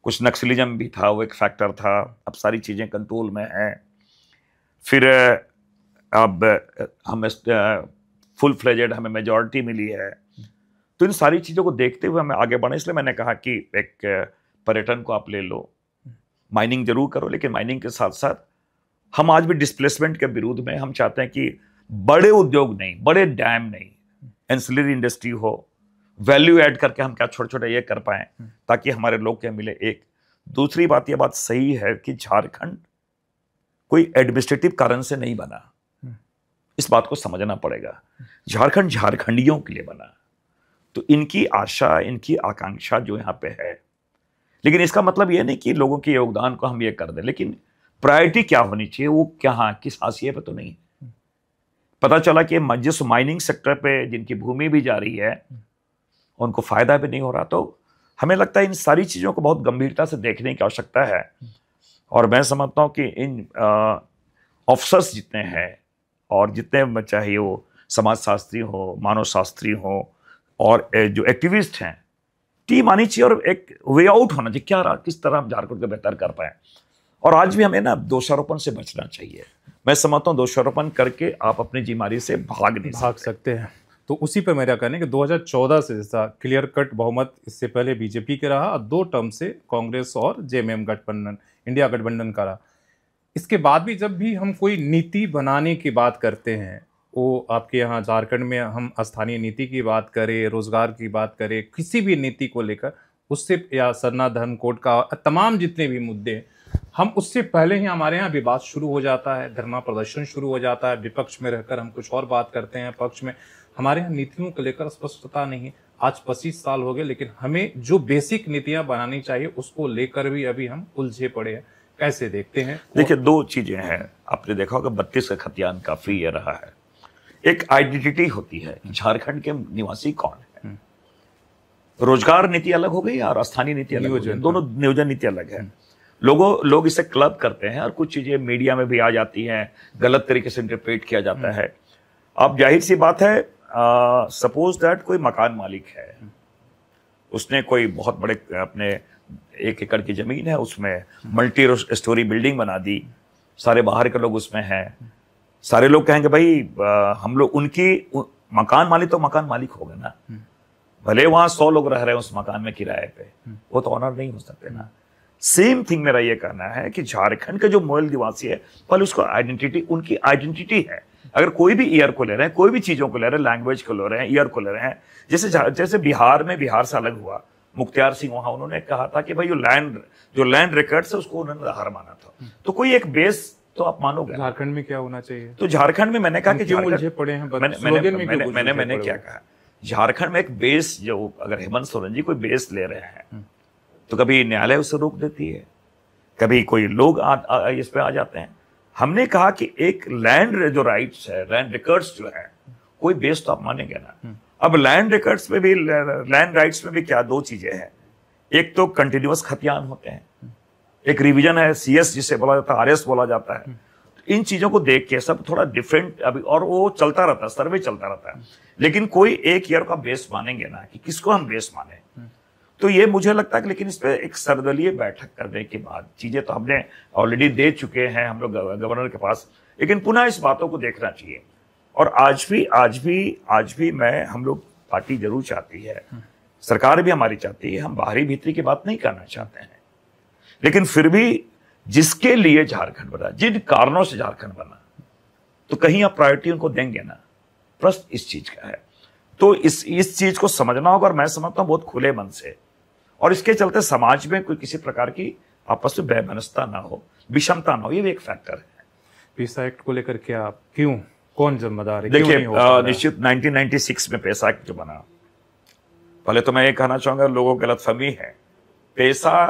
कुछ नक्सलिज्म भी था, वो एक फैक्टर था, अब सारी चीज़ें कंट्रोल में हैं। फिर अब हम फुल फ्लेजेड हमें मेजॉरिटी मिली है, तो इन सारी चीज़ों को देखते हुए हमें आगे बढ़े। इसलिए मैंने कहा कि एक पर्यटन को आप ले लो, माइनिंग जरूर करो, लेकिन माइनिंग के साथ साथ हम आज भी डिस्प्लेसमेंट के विरुद्ध में हम चाहते हैं कि बड़े उद्योग नहीं, बड़े डैम नहीं, एंसिलरी इंडस्ट्री हो, वैल्यू ऐड करके हम क्या छोटे छोटे ये कर पाएं ताकि हमारे लोग क्या मिले। एक दूसरी बात, ये बात सही है कि झारखंड कोई एडमिनिस्ट्रेटिव कारण से नहीं बना, इस बात को समझना पड़ेगा। झारखंड झारखंडियों के लिए बना, तो इनकी आशा, इनकी आकांक्षा जो यहाँ पे है, लेकिन इसका मतलब ये नहीं कि लोगों के योगदान को हम ये कर दें, लेकिन प्रायोरिटी क्या होनी चाहिए, वो क्या किस हाशिए पे तो नहीं। पता चला कि जिस माइनिंग सेक्टर पे जिनकी भूमि भी जा रही है उनको फायदा भी नहीं हो रहा, तो हमें लगता है इन सारी चीज़ों को बहुत गंभीरता से देखने की आवश्यकता है। और मैं समझता हूँ कि इन ऑफिसर्स जितने हैं और जितने चाहे वो समाजशास्त्री हो, मानव शास्त्री हो, और जो एक्टिविस्ट हैं, टीम आनी चाहिए और एक वे आउट होना चाहिए, क्या किस तरह हम झारखंड को बेहतर कर पाए। और आज भी हमें ना दोषारोपण से बचना चाहिए। मैं समझता हूँ दोषारोपण करके आप अपनी बीमारी से भाग सकते हैं। तो उसी पर मेरा कहना है कि 2014 से जैसा क्लियर कट बहुमत इससे पहले बीजेपी के रहा और 2 टर्म से कांग्रेस और जेएमएम गठबंधन, इंडिया गठबंधन का रहा। इसके बाद भी जब भी हम कोई नीति बनाने की बात करते हैं, वो आपके यहाँ झारखंड में हम स्थानीय नीति की बात करें, रोजगार की बात करें, किसी भी नीति को लेकर, उससे या सरना धर्म कोड का तमाम जितने भी मुद्दे, हम उससे पहले ही हमारे यहाँ विवाद शुरू हो जाता है, धरना प्रदर्शन शुरू हो जाता है, विपक्ष में रहकर हम कुछ और बात करते हैं, पक्ष में हमारे यहाँ नीतियों को लेकर स्पष्टता नहीं है। आज 25 साल हो गए, लेकिन हमें जो बेसिक नीतियां बनानी चाहिए उसको लेकर भी अभी हम उलझे पड़े हैं। कैसे देखते हैं? देखिए, 2 चीजें हैं। आपने देखा होगा 32 का खतियान काफी ये रहा है। एक आइडेंटिटी होती है, झारखंड के निवासी कौन है। रोजगार नीति अलग हो गई और स्थानीय नीति अलग हो गई, दोनों नियोजन नीति अलग है। लोग इसे क्लब करते हैं और कुछ चीजें मीडिया में भी आ जाती हैं, गलत तरीके से इंटरप्रेट किया जाता है। अब जाहिर सी बात है, सपोज दैट कोई मकान मालिक है, उसने कोई बहुत बड़े अपने 1 एकड़ की जमीन है, उसमें मल्टी स्टोरी बिल्डिंग बना दी, सारे बाहर के लोग उसमें हैं। सारे लोग कहेंगे भाई हम लोग मकान मालिक तो मकान मालिक हो गए ना, भले वहां 100 लोग रह रहे हैं उस मकान में किराए पे, वो तो ऑनर नहीं हो सकते ना। सेम थिंग मेरा ये कहना है कि झारखंड के जो मूल निवासी है, पहले उसको आइडेंटिटी, उनकी आइडेंटिटी है। अगर कोई भी ईयर को ले रहे हैं, कोई भी चीजों को ले रहे हैं, लैंग्वेज को ले रहे हैं, ईयर को ले रहे हैं, जैसे बिहार में बिहार से अलग हुआ, मुख्तियार सिंह वहां उन्होंने कहा था कि भाई जो लैंड रिकॉर्ड्स है उसको उन्होंने आधार माना था। तो कोई एक बेस तो आप मानोगे। झारखंड में क्या होना चाहिए? तो झारखंड में मैंने कहा कि पड़े हैं, मैंने क्या कहा, झारखंड में एक बेस, जो अगर हेमंत सोरेन जी कोई बेस ले रहे हैं तो कभी न्यायालय उसे रोक देती है, कभी कोई लोग इस पे आ जाते हैं। हमने कहा कि एक लैंड जो राइट्स है, लैंड रिकॉर्ड्स जो है, कोई बेस तो आप मानेंगे ना। अब लैंड रिकॉर्ड्स में भी, लैंड राइट्स में भी क्या 2 चीजें हैं। एक तो कंटिन्यूअस खतियान होते हैं, एक रिवीजन है, CS जिसे बोला जाता है, RS बोला जाता है। इन चीजों को देख के सब थोड़ा डिफरेंट अभी, और वो चलता रहता है, सर्वे चलता रहता है, लेकिन कोई एक ईयर का बेस मानेंगे ना कि किसको हम बेस माने। तो ये मुझे लगता है कि, लेकिन इस पे एक सर्वदलीय बैठक करने के बाद, चीजें तो हमने ऑलरेडी दे चुके हैं हम लोग गवर्नर के पास, लेकिन पुनः इस बातों को देखना चाहिए। और आज भी हम लोग, पार्टी जरूर चाहती है, सरकार भी हमारी चाहती है, हम बाहरी भीतरी की बात नहीं करना चाहते हैं, लेकिन फिर भी जिसके लिए झारखंड बना, जिन कारणों से झारखंड बना, तो कहीं आप प्रायोरिटी उनको देंगे ना। प्रश्न इस चीज का है। तो इस चीज को समझना होगा, और मैं समझता हूं बहुत खुले मन से, और इसके चलते समाज में कोई किसी प्रकार की आपस में बेमनस्ता ना हो, विषमता ना हो, ये भी एक फैक्टर है। पेसा एक्ट को लेकर क्या, क्यों, कौन जिम्मेदार है? देखिए, निश्चित 1996 में पेसा एक्ट जो बना, पहले तो मैं ये कहना चाहूंगा, लोगों को गलतफहमी है, पेसा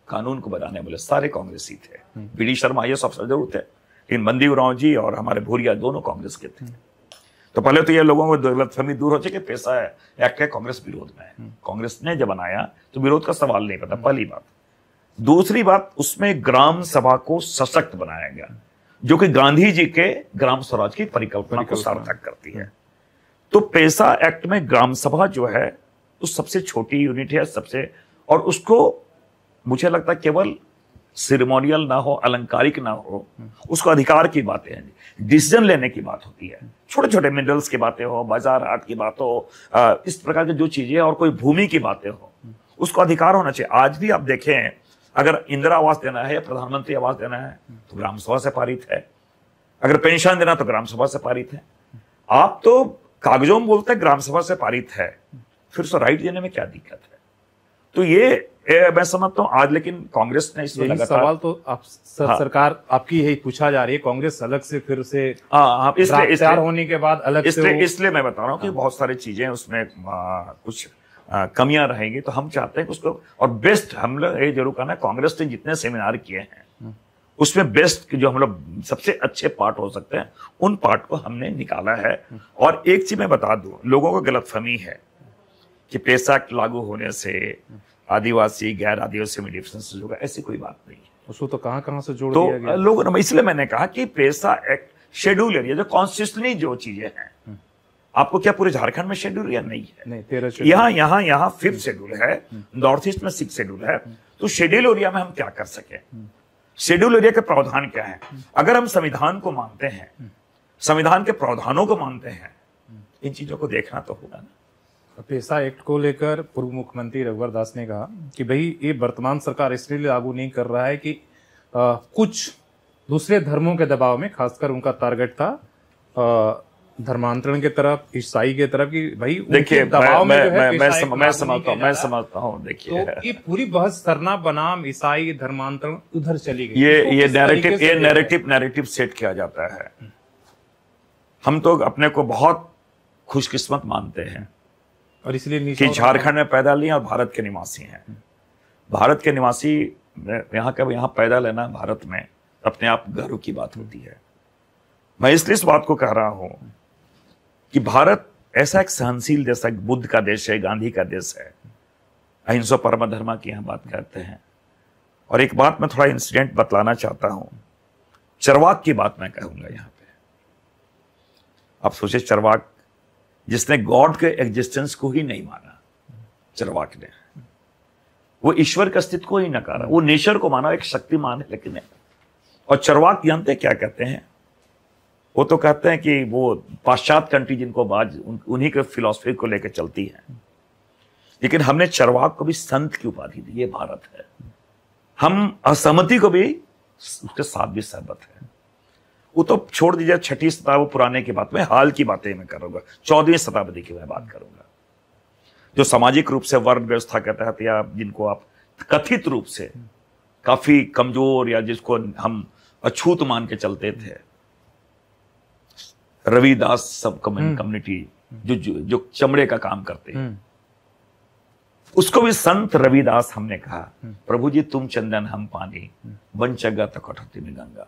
कानून को बनाने वाले सारे कांग्रेसी थे। BD शर्मा IAS अफसर जरूर थे, लेकिन बंदी उरांव जी और हमारे भूरिया दोनों कांग्रेस के थे। तो पहले तो ये लोगों को गलतफहमी दूर हो जाए कि पेसा एक्ट है कांग्रेस विरोध में है। कांग्रेस ने जब बनाया तो विरोध का सवाल नहीं पता, पहली बात। दूसरी बात, उसमें ग्राम सभा को सशक्त बनाया गया, जो कि गांधी जी के ग्राम स्वराज की परिकल्पना को सार्थक करती है। तो पेसा एक्ट में ग्राम सभा जो है, तो सबसे छोटी यूनिट है, और उसको मुझे लगता है केवल सिरेमोनियल ना हो, अलंकारिक ना हो, उसको अधिकार की बातें हैं, डिसीजन लेने की बात होती है, छोटे छोटे मिनरल्स की बातें हो, बाजार हाट की बात हो, इस प्रकार की जो चीजें, और कोई भूमि की बातें हो, उसको अधिकार होना चाहिए। आज भी आप देखें, अगर इंदिरा आवास देना है या प्रधानमंत्री आवास देना है तो ग्राम सभा से पारित है, अगर पेंशन देना तो ग्राम सभा से पारित है। आप तो कागजों में बोलते हैं ग्राम सभा से पारित है, फिर उसको राइट देने में क्या दिक्कत है? तो ये मैं समझता हूं आज, लेकिन कांग्रेस ने इसमें लगातार सवाल तो आप सरकार आपकी यही पूछा जा रही है, कांग्रेस अलग से फिर से इसलिए होने के बाद अलग इसलिए मैं बता रहा हूं कि बहुत सारी चीजें उसमें कुछ कमियां रहेंगी, तो हम चाहते हैं कि उसको, और बेस्ट हम लोग ये जरूर कहना है, कांग्रेस ने जितने सेमिनार किए हैं उसमें बेस्ट जो हम लोग सबसे अच्छे पार्ट हो सकते हैं, उन पार्ट को हमने निकाला है। और एक चीज मैं बता दूं, लोगों को गलतफहमी है कि पेसा एक्ट लागू होने से आदिवासी गैर आदिवासी में डिफरेंस होगा, ऐसी कोई बात नहीं है। उसको तो कहां से जोड़ दिया गया? तो लोगों, इसलिए मैंने कहा कि पेसा एक्ट शेड्यूल एरिया, जो कॉन्स्टिट्यूशनली जो चीजें हैं, आपको क्या पूरे झारखंड में शेड्यूल या नहीं है? नहीं, 13 शेड्यूल यहाँ 5th शेड्यूल है, नॉर्थ ईस्ट में 6th शेड्यूल है। तो शेड्यूल एरिया में हम क्या कर सके? शेड्यूल एरिया के प्रावधान क्या है? अगर हम संविधान को मानते हैं, संविधान के प्रावधानों को मानते हैं, इन चीजों को देखना तो होगा ना। पेशा एक्ट को लेकर पूर्व मुख्यमंत्री रघुवर दास ने कहा कि भाई ये वर्तमान सरकार इसलिए लागू नहीं कर रहा है कि कुछ दूसरे धर्मों के दबाव में, खासकर उनका टारगेट था धर्मांतरण के तरफ, ईसाई के तरफ, कि भाई देखिए दबाव में जो है मैं समझता हूँ देखिए, तो ये पूरी बहस सरना बनाम ईसाई धर्मांतरण उधर चली गई। ये नैरेटिव सेट किया जाता है। हम तो अपने को बहुत खुशकिस्मत मानते हैं और इसलिए कि झारखंड में पैदा लिए और भारत के निवासी हैं। भारत के निवासी यहाँ पैदा लेना भारत में अपने आप गर्व की बात होती है। मैं इसलिए इस बात को कह रहा हूं कि भारत ऐसा एक सहनशील देश है, बुद्ध का देश है, गांधी का देश है, अहिंसा परम धर्म की यहाँ बात करते हैं। और एक बात मैं थोड़ा इंसिडेंट बतलाना चाहता हूं, चरवाक की बात मैं कहूंगा यहाँ पे। आप सोचिए, चरवाक जिसने गॉड के एग्जिस्टेंस को ही नहीं माना, चरवाक ने, वो ईश्वर के अस्तित्व को ही नकारा, वो नेचर को माना, एक शक्तिमान है लेकिन। और चरवाक जानते क्या कहते हैं? वो तो कहते हैं कि वो पाश्चात्य कंट्री जिनको बाज उन्हीं के फिलॉसफी को लेकर चलती है, लेकिन हमने चरवाक को भी संत की उपाधि दी। ये भारत है। हम असहमति को भी उसके साथ भी सहमत है। वो तो छोड़ दीजिए, 6वीं शताब्दी पुराने की बात, में हाल की बातें मैं करूंगा, 14वीं शताब्दी की मैं बात करूंगा, जो सामाजिक रूप से वर्ण व्यवस्था के तहत या जिनको आप कथित रूप से काफी कमजोर या जिसको हम अछूत मान के चलते थे, रविदास सब कम्युनिटी जो चमड़े का काम करते हैं, उसको भी संत रविदास हमने कहा, प्रभु जी तुम चंदन हम पानी, बन चगा तो कठौती में गंगा।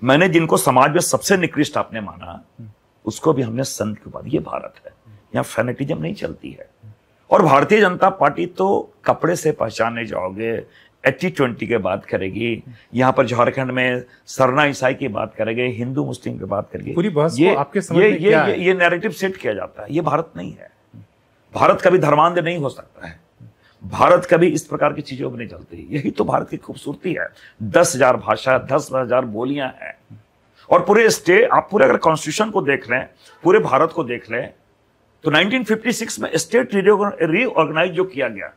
मैंने जिनको समाज में सबसे निकृष्ट आपने माना, उसको भी हमने संत की उपाधि। ये भारत है, यहाँ फैनेटिज्म नहीं चलती है। और भारतीय जनता पार्टी तो कपड़े से पहचाने जाओगे, 80-20 की बात करेगी, यहाँ पर झारखंड में सरना ईसाई की बात करेंगे, हिंदू मुस्लिम की बात करेंगे। पूरी बहस को आपके समझ में क्या है? ये नैरेटिव सेट किया जाता है। ये भारत नहीं है। भारत कभी धर्मांध नहीं हो सकता है। भारत कभी इस प्रकार की चीजों में नहीं चलती। यही तो भारत की खूबसूरती है। 10,000 भाषा, 10,000 बोलियां हैं, और पूरे स्टेट, आप पूरे अगर कॉन्स्टिट्यूशन को देख लें, पूरे भारत को देख लें, तो 1956 में स्टेट रीऑर्गेनाइज जो किया गया,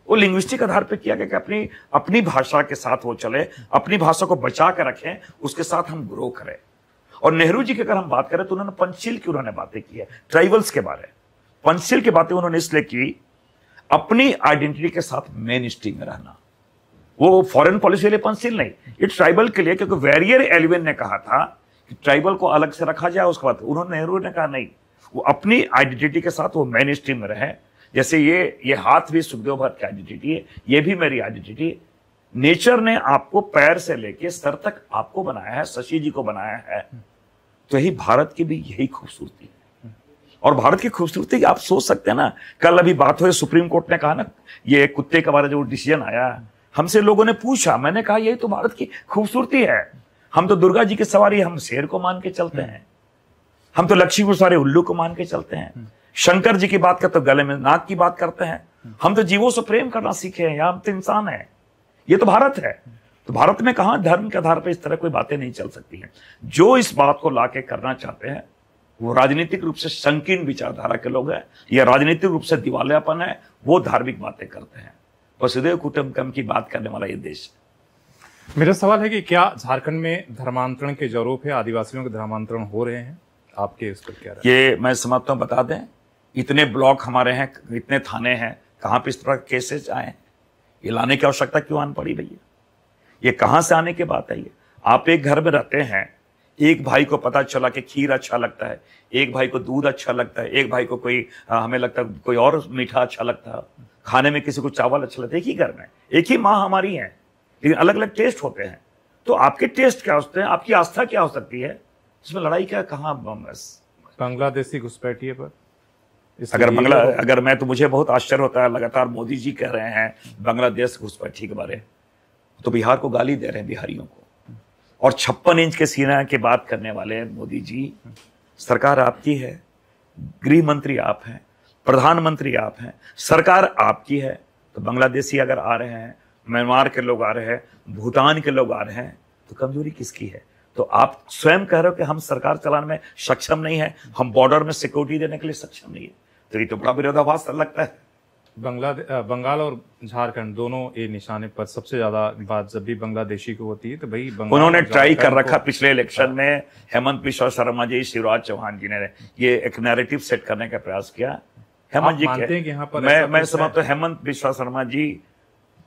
वो लिंग्विस्टिक आधार पे किया गया कि अपनी भाषा के साथ वो चले, अपनी भाषा को बचा कर रखें, उसके साथ हम ग्रो करें। और नेहरू जी की अगर हम बात करें तो उन्होंने पंचशील की उन्होंने बातें की है, ट्राइबल्स के बारे। पंचशील की बातें उन्होंने इसलिए की, अपनी आइडेंटिटी के साथ मेन स्ट्रीम में रहना। वो फॉरेन पॉलिसी के लिए पंचशील नहीं, ये ट्राइबल के लिए, क्योंकि वेरियर एलिवन ने कहा था कि ट्राइबल को अलग से रखा जाए। उसके बाद उन्होंने, नेहरू ने कहा नहीं, वो अपनी आइडेंटिटी के साथ वो मेन स्ट्रीम में रहे। जैसे ये हाथ भी सुखदेव भट्ट की आइडेंटिटी है, ये भी मेरी आइडेंटिटी है। नेचर ने आपको पैर से लेके सर तक आपको बनाया है, शशि जी को बनाया है। तो यही भारत की भी यही खूबसूरती है। और भारत की खूबसूरती आप सोच सकते हैं ना, कल अभी बात हुई, सुप्रीम कोर्ट ने कहा ना, ये कुत्ते के बारे में जो डिसीजन आया, हमसे लोगों ने पूछा, मैंने कहा यही तो भारत की खूबसूरती है। हम तो दुर्गा जी की सवारी, हम शेर को मान के चलते हैं, हम तो लक्ष्मी को सारे उल्लू को मान के चलते हैं। शंकर जी की बात करते तो गले में नाग की बात करते हैं। हम तो जीवों से प्रेम करना सीखे हैं, हम तो इंसान है। ये तो भारत है। तो भारत में कहां धर्म के आधार पर इस तरह कोई बातें नहीं चल सकती हैं। जो इस बात को लाके करना चाहते हैं वो राजनीतिक रूप से संकीर्ण विचारधारा के लोग हैं, या राजनीतिक रूप से दिवालियापन है, वो धार्मिक बातें करते हैं। वसुदेव कुटुंबकम की बात करने वाला ये देश है। मेरा सवाल है कि क्या झारखंड में धर्मांतरण के जरूर है, आदिवासियों के धर्मांतरण हो रहे हैं? आपके उस पर क्या राय? ये मैं समझता हूं, बता दें, इतने ब्लॉक हमारे हैं, इतने थाने हैं, कहां पे इस तरह के केसेस आए? ये लाने की आवश्यकता क्यों आन पड़ी भैया? ये कहां से आने की बात है? ये आप एक घर में रहते हैं, एक भाई को पता चला कि खीर अच्छा लगता है, एक भाई को दूध अच्छा लगता है, एक भाई को कोई हमें लगता है कोई और मीठा अच्छा लगता है, खाने में किसी को चावल अच्छा लगता है। एक ही घर में एक ही माँ हमारी है, लेकिन अलग अलग टेस्ट होते हैं। तो आपके टेस्ट क्या होते हैं, आपकी आस्था क्या हो सकती है, इसमें लड़ाई क्या? कहाँ? बांग्लादेशी घुसपैठिए पर अगर मैं तो मुझे बहुत आश्चर्य होता है, लगातार मोदी जी कह रहे हैं बांग्लादेश घुसपैठी के बारे, तो बिहार को गाली दे रहे हैं, बिहारियों को। और 56 इंच के सीना की बात करने वाले मोदी जी, सरकार आपकी है, गृह मंत्री आप हैं, प्रधानमंत्री आप हैं, सरकार आपकी है। तो बांग्लादेशी अगर आ रहे हैं, म्यांमार के लोग आ रहे हैं, भूटान के लोग आ रहे हैं, तो कमजोरी किसकी है? तो आप स्वयं कह रहे हो कि हम सरकार चलाने में सक्षम नहीं है, हम बॉर्डर में सिक्योरिटी देने के लिए सक्षम नहीं है, तो ये तो बड़ा विरोधाभास लगता है। बंगाल और झारखंड दोनों ये निशाने पर सबसे ज्यादा बात जब भी बांग्लादेशी को होती है तो भाई उन्होंने ट्राई कर रखा पिछले इलेक्शन में, हेमंत बिश्वा शर्मा जी, शिवराज चौहान जी ने ये एक नैरेटिव सेट करने का प्रयास किया। हेमंत जी के मैं समझता हूं हेमंत बिश्वा शर्मा जी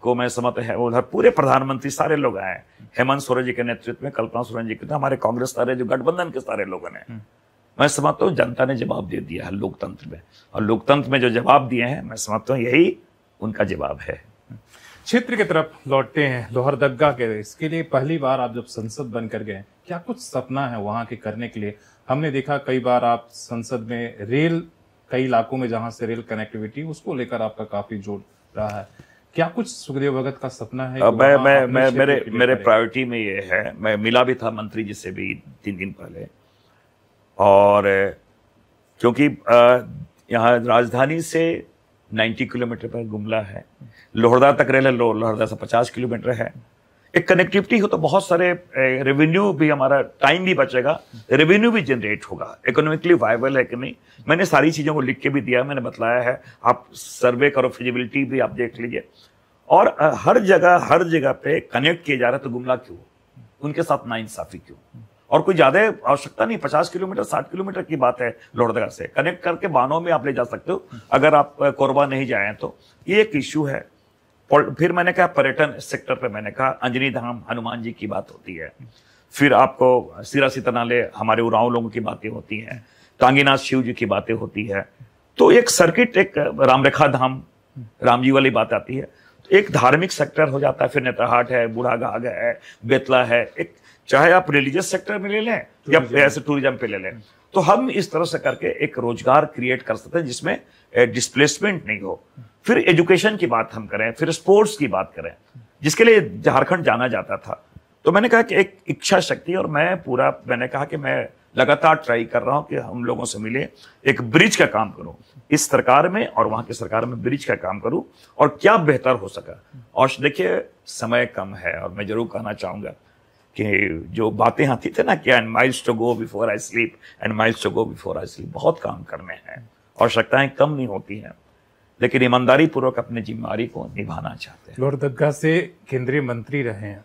को मैं समझता है, उधर पूरे प्रधानमंत्री सारे लोग आए, हेमंत सोरेन जी के नेतृत्व में, कल्पना सोरेन जी के, तो हमारे कांग्रेस सारे जो गठबंधन के सारे लोगों ने, मैं समझता हूँ जनता ने जवाब दे दिया है लोकतंत्र में, और लोकतंत्र में जो जवाब दिए हैं मैं समझता हूँ यही उनका जवाब है। क्षेत्र की तरफ लौटते हैं, लोहरदग्गा के, इसके लिए पहली बार आप जब संसद बनकर गए, क्या कुछ सपना है वहां के करने के लिए? हमने देखा कई बार आप संसद में रेल, कई इलाकों में जहां से रेल कनेक्टिविटी, उसको लेकर आपका काफी जोर रहा है, क्या कुछ सुखदेव भगत का सपना है? मेरे प्रायोरिटी में ये है, मैं मिला भी था मंत्री जी से भी 3 दिन पहले, और क्योंकि यहाँ राजधानी से 90 किलोमीटर पर गुमला है, लोहरदगा तक रेल है, लोहरदगा से 50 किलोमीटर है, एक कनेक्टिविटी हो तो बहुत सारे रेवेन्यू भी, हमारा टाइम भी बचेगा, रेवेन्यू भी जनरेट होगा, इकोनॉमिकली वायबल है कि नहीं। मैंने सारी चीज़ों को लिख के भी दिया, मैंने बताया है, आप सर्वे करो, फिजिबिलिटी भी आप देख लीजिए, और हर जगह पे कनेक्ट किया जा रहा है, तो गुमला क्यों, उनके साथ नाइंसाफी क्यों? और कोई ज्यादा आवश्यकता नहीं, 50 किलोमीटर 60 किलोमीटर की बात है, लोहरदगा से कनेक्ट करके वाहनों में आप ले जा सकते हो, अगर आप कोरबा नहीं जाए तो। ये एक इश्यू है। फिर मैंने कहा पर्यटन सेक्टर पे, मैंने कहा अंजनी धाम हनुमान जी की बात होती है, फिर आपको सिरा सीतनाले हमारे उरांव लोगों की बातें होती हैं, टांगीनाथ शिव जी की बातें होती है, तो एक सर्किट, एक रामरेखा धाम राम जी वाली बात आती है, तो एक धार्मिक सेक्टर हो जाता है, फिर नेतरहाट है, बूढ़ाघाघ है, बेतला है, एक चाहे आप रिलीजियस सेक्टर में ले लें या ऐसे टूरिज्म पे ले लें, तो हम इस तरह से करके एक रोजगार क्रिएट कर सकते हैं जिसमें डिस्प्लेसमेंट नहीं हो। फिर एजुकेशन की बात हम करें, फिर स्पोर्ट्स की बात करें, जिसके लिए झारखंड जाना जाता था। तो मैंने कहा कि एक इच्छा शक्ति, और मैंने कहा कि मैं लगातार ट्राई कर रहा हूं कि हम लोगों से मिले, एक ब्रिज का काम करूं, इस सरकार में और वहां की सरकार में ब्रिज का काम करूं, और क्या बेहतर हो सका। और देखिए समय कम है, और मैं जरूर कहना चाहूंगा कि जो बातें आती थी ना कि and miles to go before I sleep, and miles to go before I sleep, बहुत काम करने हैं, आवश्यकताएं कम नहीं होती हैं, लेकिन ईमानदारी पूर्वक अपनी जिम्मेदारी को निभाना चाहते हैं। लोहरदग्गा से केंद्रीय मंत्री रहे हैं,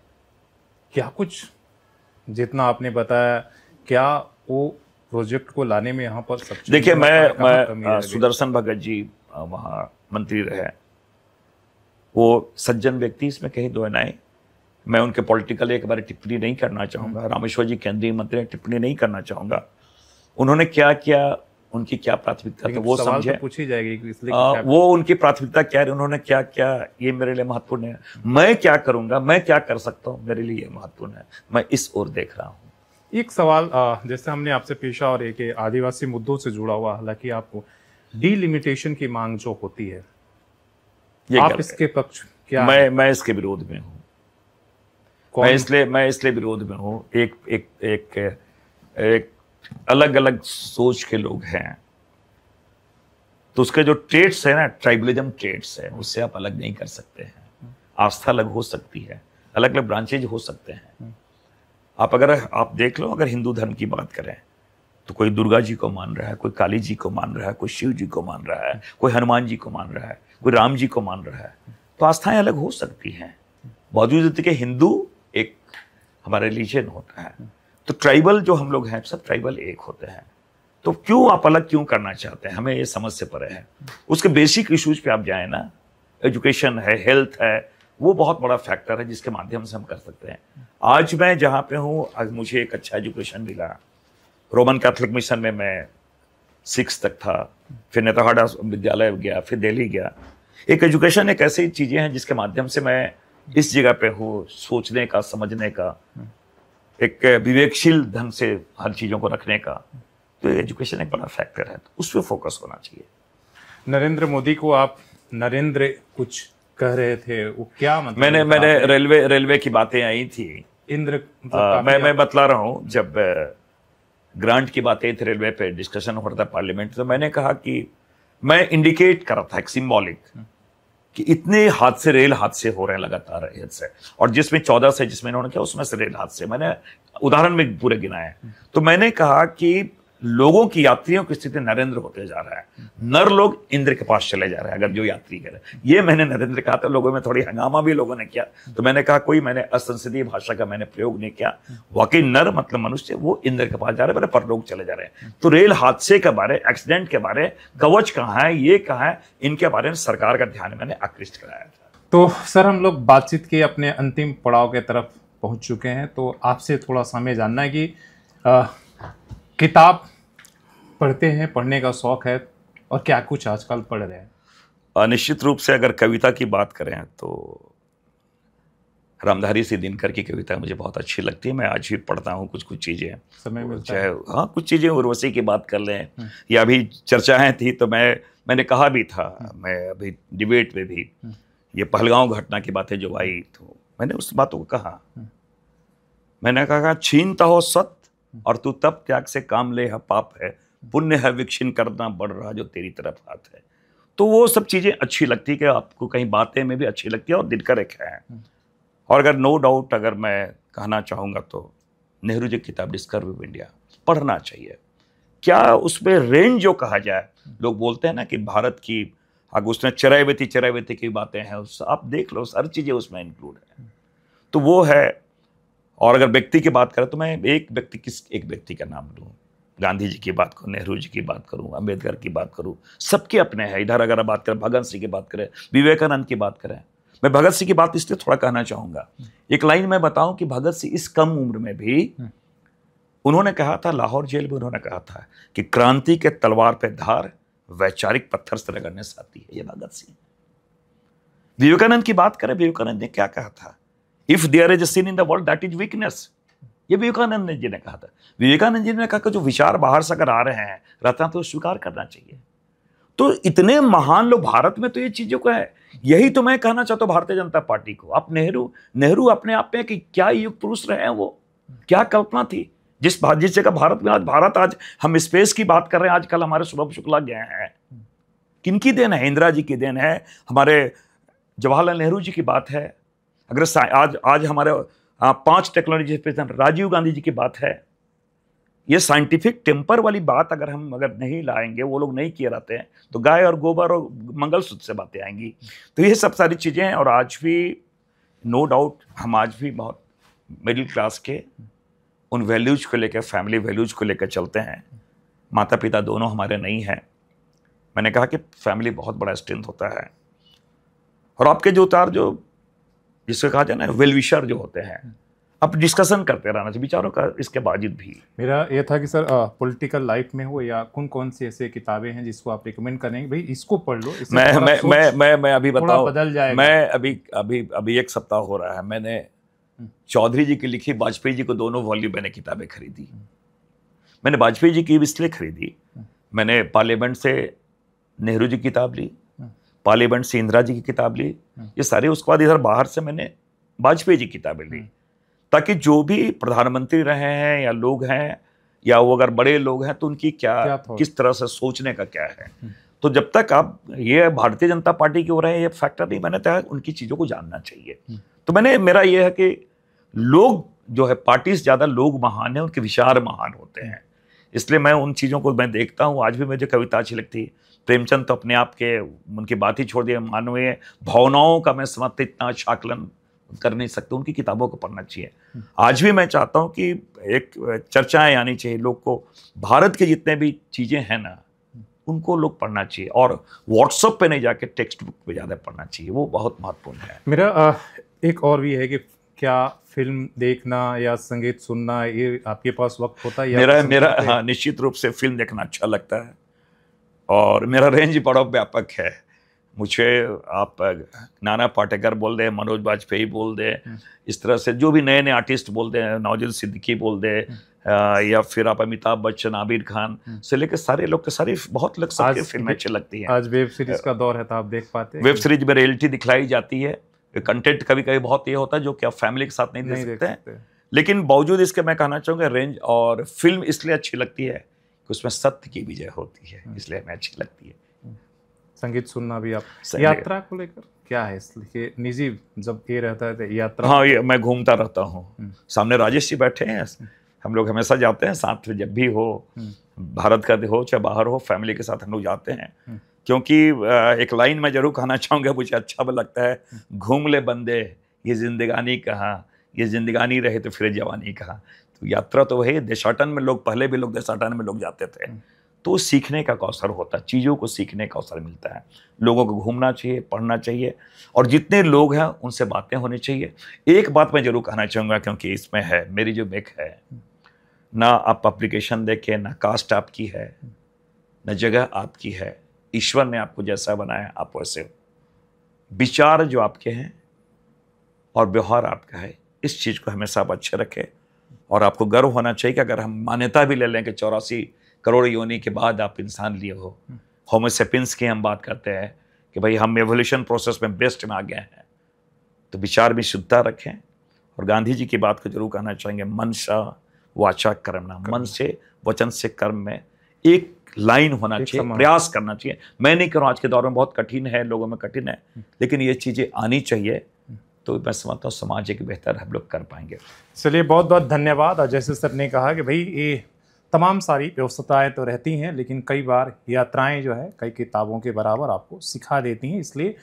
क्या कुछ जितना आपने बताया, क्या वो प्रोजेक्ट को लाने में यहाँ पर सक्षम? देखिए मैं सुदर्शन भगत जी वहाँ मंत्री रहे, वो सज्जन व्यक्ति, इसमें कहीं दो नहीं, मैं उनके पॉलिटिकल एक बार टिप्पणी नहीं करना चाहूंगा, रामेश्वर जी केंद्रीय मंत्री टिप्पणी नहीं करना चाहूंगा, उन्होंने क्या किया, उनकी क्या प्राथमिकता, तो वो समझे, तो पूछी जाएगी इसलिए वो उनकी प्राथमिकता क्या है, उन्होंने क्या क्या, ये मेरे लिए महत्वपूर्ण है, मैं क्या करूंगा, मैं क्या कर सकता हूँ, मेरे लिए महत्वपूर्ण है, मैं इस ओर देख रहा हूँ। एक सवाल जैसे हमने आपसे पूछा, और एक आदिवासी मुद्दों से जुड़ा हुआ, हालांकि आपको डीलिमिटेशन की मांग जो होती है, आप इसके पक्ष क्या? मैं इसके विरोध में हूँ, मैं इसलिए विरोध में हूँ। एक अलग अलग सोच के लोग हैं, तो उसके जो ट्रेड्स है ना, ट्राइबलिज्म ट्रेड्स है, उससे आप अलग नहीं कर सकते हैं। आस्था अलग हो सकती है, अलग अलग ब्रांचेज हो सकते हैं। आप देख लो, अगर हिंदू धर्म की बात करें तो कोई दुर्गा जी को मान रहा है, कोई काली जी को मान रहा है, कोई शिव जी को मान रहा है, कोई हनुमान जी को मान रहा है, कोई राम जी को मान रहा है, तो आस्थाएं अलग हो सकती हैं। बावजूद के हिंदू एक हमारा रिलीजन होता है, तो ट्राइबल जो हम लोग हैं सब ट्राइबल एक होते हैं, तो क्यों आप अलग क्यों करना चाहते हैं, हमें ये समझ से परे है। उसके बेसिक इश्यूज पे आप जाए ना, एजुकेशन है, हेल्थ है, वो बहुत बड़ा फैक्टर है जिसके माध्यम से हम कर सकते हैं। आज मैं जहाँ पे हूँ, आज मुझे एक अच्छा एजुकेशन मिला, रोमन कैथोलिक मिशन में मैं 6 तक था, फिर नेतरहाट विद्यालय गया, फिर दिल्ली गया। एक एजुकेशन एक ऐसी चीजें हैं जिसके माध्यम से मैं इस जगह पे हूँ, सोचने का, समझने का, एक विवेकशील ढंग से हर चीजों को रखने का, तो एजुकेशन एक बड़ा फैक्टर है, तो उस पर फोकस होना चाहिए। नरेंद्र मोदी को आप नरेंद्र कुछ कह रहे थे, वो क्या मतलब? मैंने रेलवे की बातें आई थी, इंद्र मैं बतला रहा हूँ, जब ग्रांट की बातें थी, रेलवे पे डिस्कशन हो रहा था पार्लियामेंट, तो मैंने कहा कि मैं इंडिकेट कर रहा था एक सिंबॉलिक कि इतने हादसे, रेल हादसे हो रहे हैं लगातार रेल से, और जिसमें 14 से जिसमें इन्होंने किया उसमें से रेल हादसे मैंने उदाहरण में पूरे गिनाए। तो मैंने कहा कि लोगों की, यात्रियों की स्थिति नरेंद्र होते जा रहा है, नर लोग इंद्र के पास चले जा रहे हैं अगर जो यात्री करे। ये मैंने नरेंद्र कहा था, लोगों में थोड़ी हंगामा भी लोगों ने किया। तो मैंने कहा कोई मैंने असंसदीय भाषा का मैंने प्रयोग नहीं किया, वाकई नर मतलब मनुष्य वो इंद्र के पास जा रहे हैं, मेरे परलोक चले जा रहे हैं। तो रेल हादसे के बारे, एक्सीडेंट के बारे, कवच कहाँ है, ये कहाँ है, इनके बारे में सरकार का ध्यान मैंने आकृष्ट कराया था। तो सर हम लोग बातचीत के अपने अंतिम पड़ाव के तरफ पहुंच चुके हैं। तो आपसे थोड़ा सा हमें जानना है कि किताब पढ़ते हैं, पढ़ने का शौक है, और क्या कुछ आजकल पढ़ रहे हैं? निश्चित रूप से अगर कविता की बात करें तो रामधारी सिंह दिनकर की कविता मुझे बहुत अच्छी लगती है। मैं आज भी पढ़ता हूँ कुछ कुछ चीज़ें, समय मिलता चाहे है। हाँ कुछ चीज़ें उर्वशी की बात कर लें, या अभी चर्चाएं थी तो मैंने कहा भी था, मैं अभी डिबेट में भी ये पहलगांव घटना की बातें जो आई तो मैंने उस बातों को कहा। मैंने कहा छीनता हो सत्य और तू तब त्याग से काम ले, पाप है, पुण्य है विक्षिण करना बढ़ रहा जो तेरी तरफ हाथ है। तो वो सब चीज़ें अच्छी लगती कि आपको कहीं बातें में भी अच्छी लगती है, और दिनकर एक है। और अगर नो डाउट अगर मैं कहना चाहूँगा तो नेहरू जी की किताब डिस्कवरी ऑफ इंडिया पढ़ना चाहिए। क्या उसमें रेंज जो कहा जाए, लोग बोलते हैं ना कि भारत की, अगर उसमें चराइवेती की बातें हैं, उस आप देख लो सारी चीज़ें उसमें इंक्लूड है, तो वो है। और अगर व्यक्ति की बात करें तो मैं एक व्यक्ति का नाम लूँ, गांधी जी की बात करूँ, नेहरू जी की बात करूँ, अंबेडकर की बात करूँ, सबके अपने हैं। इधर अगर बात करें भगत सिंह की बात करें, विवेकानंद की बात करें, मैं भगत सिंह की बात इसलिए थोड़ा कहना चाहूँगा। एक लाइन मैं बताऊँ कि भगत सिंह इस कम उम्र में भी उन्होंने कहा था, लाहौर जेल में उन्होंने कहा था कि क्रांति के तलवार पे धार वैचारिक पत्थर से रगड़ने से आती है। ये भगत सिंह। विवेकानंद की बात करें, विवेकानंद ने क्या कहा था? If there is a sin in the world that is weakness. ये विवेकानंद जी ने कहा था। विवेकानंद जी ने कहा कि जो विचार बाहर से अगर आ रहे हैं रहता तो स्वीकार करना चाहिए। तो इतने महान लोग भारत में तो ये चीजों को है। यही तो मैं कहना चाहता हूँ भारतीय जनता पार्टी को। आप नेहरू अपने आप में कि क्या युग पुरुष रहे हैं, वो क्या कल्पना थी। जिस जगह भारत आज हम स्पेस की बात कर रहे हैं, आजकल हमारे शुभम शुक्ला गए हैं, किनकी देन है? इंदिरा जी की देन है, हमारे जवाहरलाल नेहरू जी की बात है। अगर आज हमारे 5 टेक्नोलॉजी पे राजीव गांधी जी की बात है। ये साइंटिफिक टेम्पर वाली बात अगर नहीं लाएंगे, वो लोग नहीं किए रहते हैं, तो गाय और गोबर और मंगलसूत्र से बातें आएंगी। तो ये सब सारी चीज़ें हैं। और आज भी नो डाउट हम आज भी बहुत मिडिल क्लास के उन वैल्यूज को लेकर, फैमिली वैल्यूज को लेकर चलते हैं। माता पिता दोनों हमारे नहीं हैं। मैंने कहा कि फैमिली बहुत बड़ा स्ट्रेंथ होता है। और आपके जो उतार जो जिसको कहा जाए ना वेलविशर जो होते हैं, अब डिस्कशन करते रहना चाहिए विचारों का। इसके बावजूद भी मेरा ये था कि सर पॉलिटिकल लाइफ में हो या कौन सी ऐसे किताबें हैं जिसको आप रिकमेंड करेंगे, भाई इसको पढ़ लो, इससे मैं अभी बताऊं, बदल जाएगा। मैं अभी 1 सप्ताह हो रहा है, मैंने चौधरी जी की लिखी वाजपेयी जी को दोनों वॉल्यूम मैंने किताबें खरीदी। मैंने वाजपेयी जी की इसलिए खरीदी, मैंने पार्लियामेंट से नेहरू जी की किताब ली, पार्लियामेंट से इंदिरा जी की किताब ली, ये सारे। उसके बाद इधर बाहर से मैंने वाजपेयी जी की किताबें ली, ताकि जो भी प्रधानमंत्री रहे हैं या लोग हैं, या वो अगर बड़े लोग हैं तो उनकी क्या किस तरह से सोचने का क्या है। तो जब तक आप ये भारतीय जनता पार्टी की हो रहे हैं, ये फैक्टर नहीं, मैंने कहा उनकी चीज़ों को जानना चाहिए। तो मेरा ये है कि लोग जो है, पार्टी से ज़्यादा लोग महान हैं, उनके विचार महान होते हैं। इसलिए मैं उन चीज़ों को मैं देखता हूँ। आज भी मुझे कविता अच्छी लगती है। प्रेमचंद तो अपने आप के, उनकी बात ही छोड़ दिए, मानवीय भावनाओं का मैं समझते इतना अच्छा आकलन कर नहीं सकते। उनकी किताबों को पढ़ना चाहिए। आज भी मैं चाहता हूँ कि एक चर्चाएं आनी चाहिए लोग को, भारत के जितने भी चीज़ें हैं ना, उनको लोग पढ़ना चाहिए। और व्हाट्सएप पे नहीं जाके टेक्स्ट बुक पे ज़्यादा पढ़ना चाहिए, वो बहुत महत्वपूर्ण है। मेरा एक और भी है कि क्या फिल्म देखना या संगीत सुनना, ये आपके पास वक्त होता है? मेरा हाँ, निश्चित रूप से फिल्म देखना अच्छा लगता है, और मेरा रेंज बड़ा व्यापक है। मुझे आप नाना पाटेकर बोल दे, मनोज बाजपेयी बोल दे, इस तरह से जो भी नए नए आर्टिस्ट बोल दे, नवाजुद्दीन सिद्दीकी बोल दे, या फिर आप अमिताभ बच्चन, आबिर खान से लेकर सारे लोग के सारे, बहुत लोग सबके फिल्में अच्छी लगती हैं। आज वेब सीरीज का दौर है, तो आप देख पाते हैं? वेब सीरीज में रियलिटी दिखलाई जाती है। कंटेंट कभी कभी बहुत ये होता है जो कि आप फैमिली के साथ नहीं देख सकते हैं। लेकिन बावजूद इसके मैं कहना चाहूँगा रेंज, और फिल्म इसलिए अच्छी लगती है कि उसमें सत्य की विजय होती है, इसलिए हमें अच्छी लगती है। संगीत सुनना भी आप, यात्रा को लेकर क्या है इसलिए निजी जब ये रहता है तो यात्रा? हाँ, ये मैं घूमता रहता हूँ। सामने राजेश जी बैठे हैं, हम लोग हमेशा जाते हैं साथ में, जब भी हो, भारत का हो चाहे बाहर हो, फैमिली के साथ हम लोग जाते हैं। क्योंकि एक लाइन मैं जरूर कहना चाहूँगा, मुझे अच्छा भी लगता है, घूम ले बंदे ये जिंदगानी कहाँ, ये जिंदगानी रहे तो फिर जवानी कहाँ। तो यात्रा तो वही, देशाटन में लोग, पहले भी लोग देशाटन में लोग जाते थे, तो सीखने का अवसर होता है, चीज़ों को सीखने का अवसर मिलता है। लोगों को घूमना चाहिए, पढ़ना चाहिए, और जितने लोग हैं उनसे बातें होनी चाहिए। एक बात मैं जरूर कहना चाहूँगा, क्योंकि इसमें है मेरी जो बेक है ना, आप एप्लीकेशन देखें, ना कास्ट आपकी है, न जगह आपकी है, ईश्वर ने आपको जैसा बनाया आप वैसे हो। विचार जो आपके हैं और व्यवहार आपका है, इस चीज़ को हमेशा आप अच्छे रखें। और आपको गर्व होना चाहिए कि अगर हम मान्यता भी ले लें कि 84 करोड़ योनि के बाद आप इंसान लिए हो, होमो सेपियंस की हम बात करते हैं कि भाई हम एवोल्यूशन प्रोसेस में बेस्ट में आ गए हैं, तो विचार भी शुद्धता रखें। और गांधी जी की बात को जरूर कहना चाहेंगे, मन सा वाचा कर्मणा, मन से वचन से कर्म में एक लाइन होना चाहिए, प्रयास करना चाहिए। मैं नहीं करूँ, आज के दौर में बहुत कठिन है, लोगों में कठिन है, लेकिन ये चीज़ें आनी चाहिए, तो मैं समझता हूँ समाज एक बेहतर हम लोग कर पाएंगे। चलिए, बहुत बहुत धन्यवाद। और जैसे सर ने कहा कि भाई ये तमाम सारी व्यवस्थाएं तो रहती हैं, लेकिन कई बार यात्राएं जो है कई किताबों के बराबर आपको सिखा देती हैं। इसलिए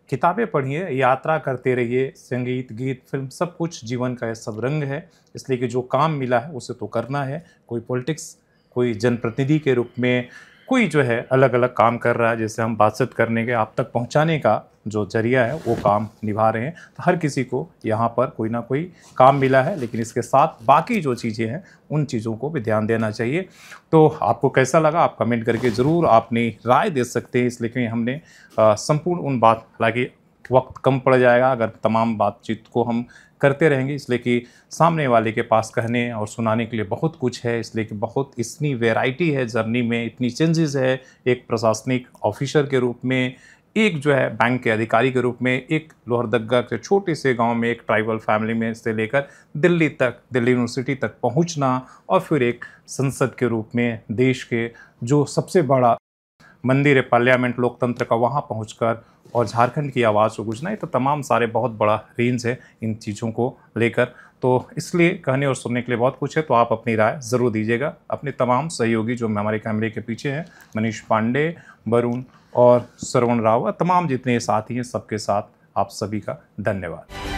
किताबें पढ़िए, यात्रा करते रहिए, संगीत, गीत, फिल्म, सब कुछ जीवन का सब रंग है। इसलिए कि जो काम मिला है उसे तो करना है। कोई पॉलिटिक्स, कोई जनप्रतिनिधि के रूप में, कोई जो है अलग अलग काम कर रहा है, जैसे हम बातचीत करने के आप तक पहुंचाने का जो जरिया है वो काम निभा रहे हैं। तो हर किसी को यहाँ पर कोई ना कोई काम मिला है, लेकिन इसके साथ बाकी जो चीज़ें हैं उन चीज़ों को भी ध्यान देना चाहिए। तो आपको कैसा लगा आप कमेंट करके ज़रूर अपनी राय दे सकते हैं, इसलिए कि हमने संपूर्ण उन बात, हालांकि वक्त कम पड़ जाएगा अगर तमाम बातचीत को हम करते रहेंगे, इसलिए कि सामने वाले के पास कहने और सुनाने के लिए बहुत कुछ है। इसलिए कि बहुत इतनी वैरायटी है जर्नी में, इतनी चेंजेस है, एक प्रशासनिक ऑफिसर के रूप में, एक जो है बैंक के अधिकारी के रूप में, एक लोहरदग्गा के छोटे से गांव में एक ट्राइबल फैमिली में से लेकर दिल्ली तक, दिल्ली यूनिवर्सिटी तक पहुंचना, और फिर एक संसद के रूप में देश के जो सबसे बड़ा मंदिर है पार्लियामेंट लोकतंत्र का, वहाँ पहुंचकर और झारखंड की आवाज़ को गूंजना। ये तो तमाम सारे बहुत बड़ा रेंज है इन चीज़ों को लेकर। तो इसलिए कहने और सुनने के लिए बहुत कुछ है। तो आप अपनी राय ज़रूर दीजिएगा। अपने तमाम सहयोगी जो हमारे कैमरे के पीछे हैं, मनीष पांडे, वरुण और श्रवण राव, तमाम जितने साथी हैं, सबके साथ आप सभी का धन्यवाद।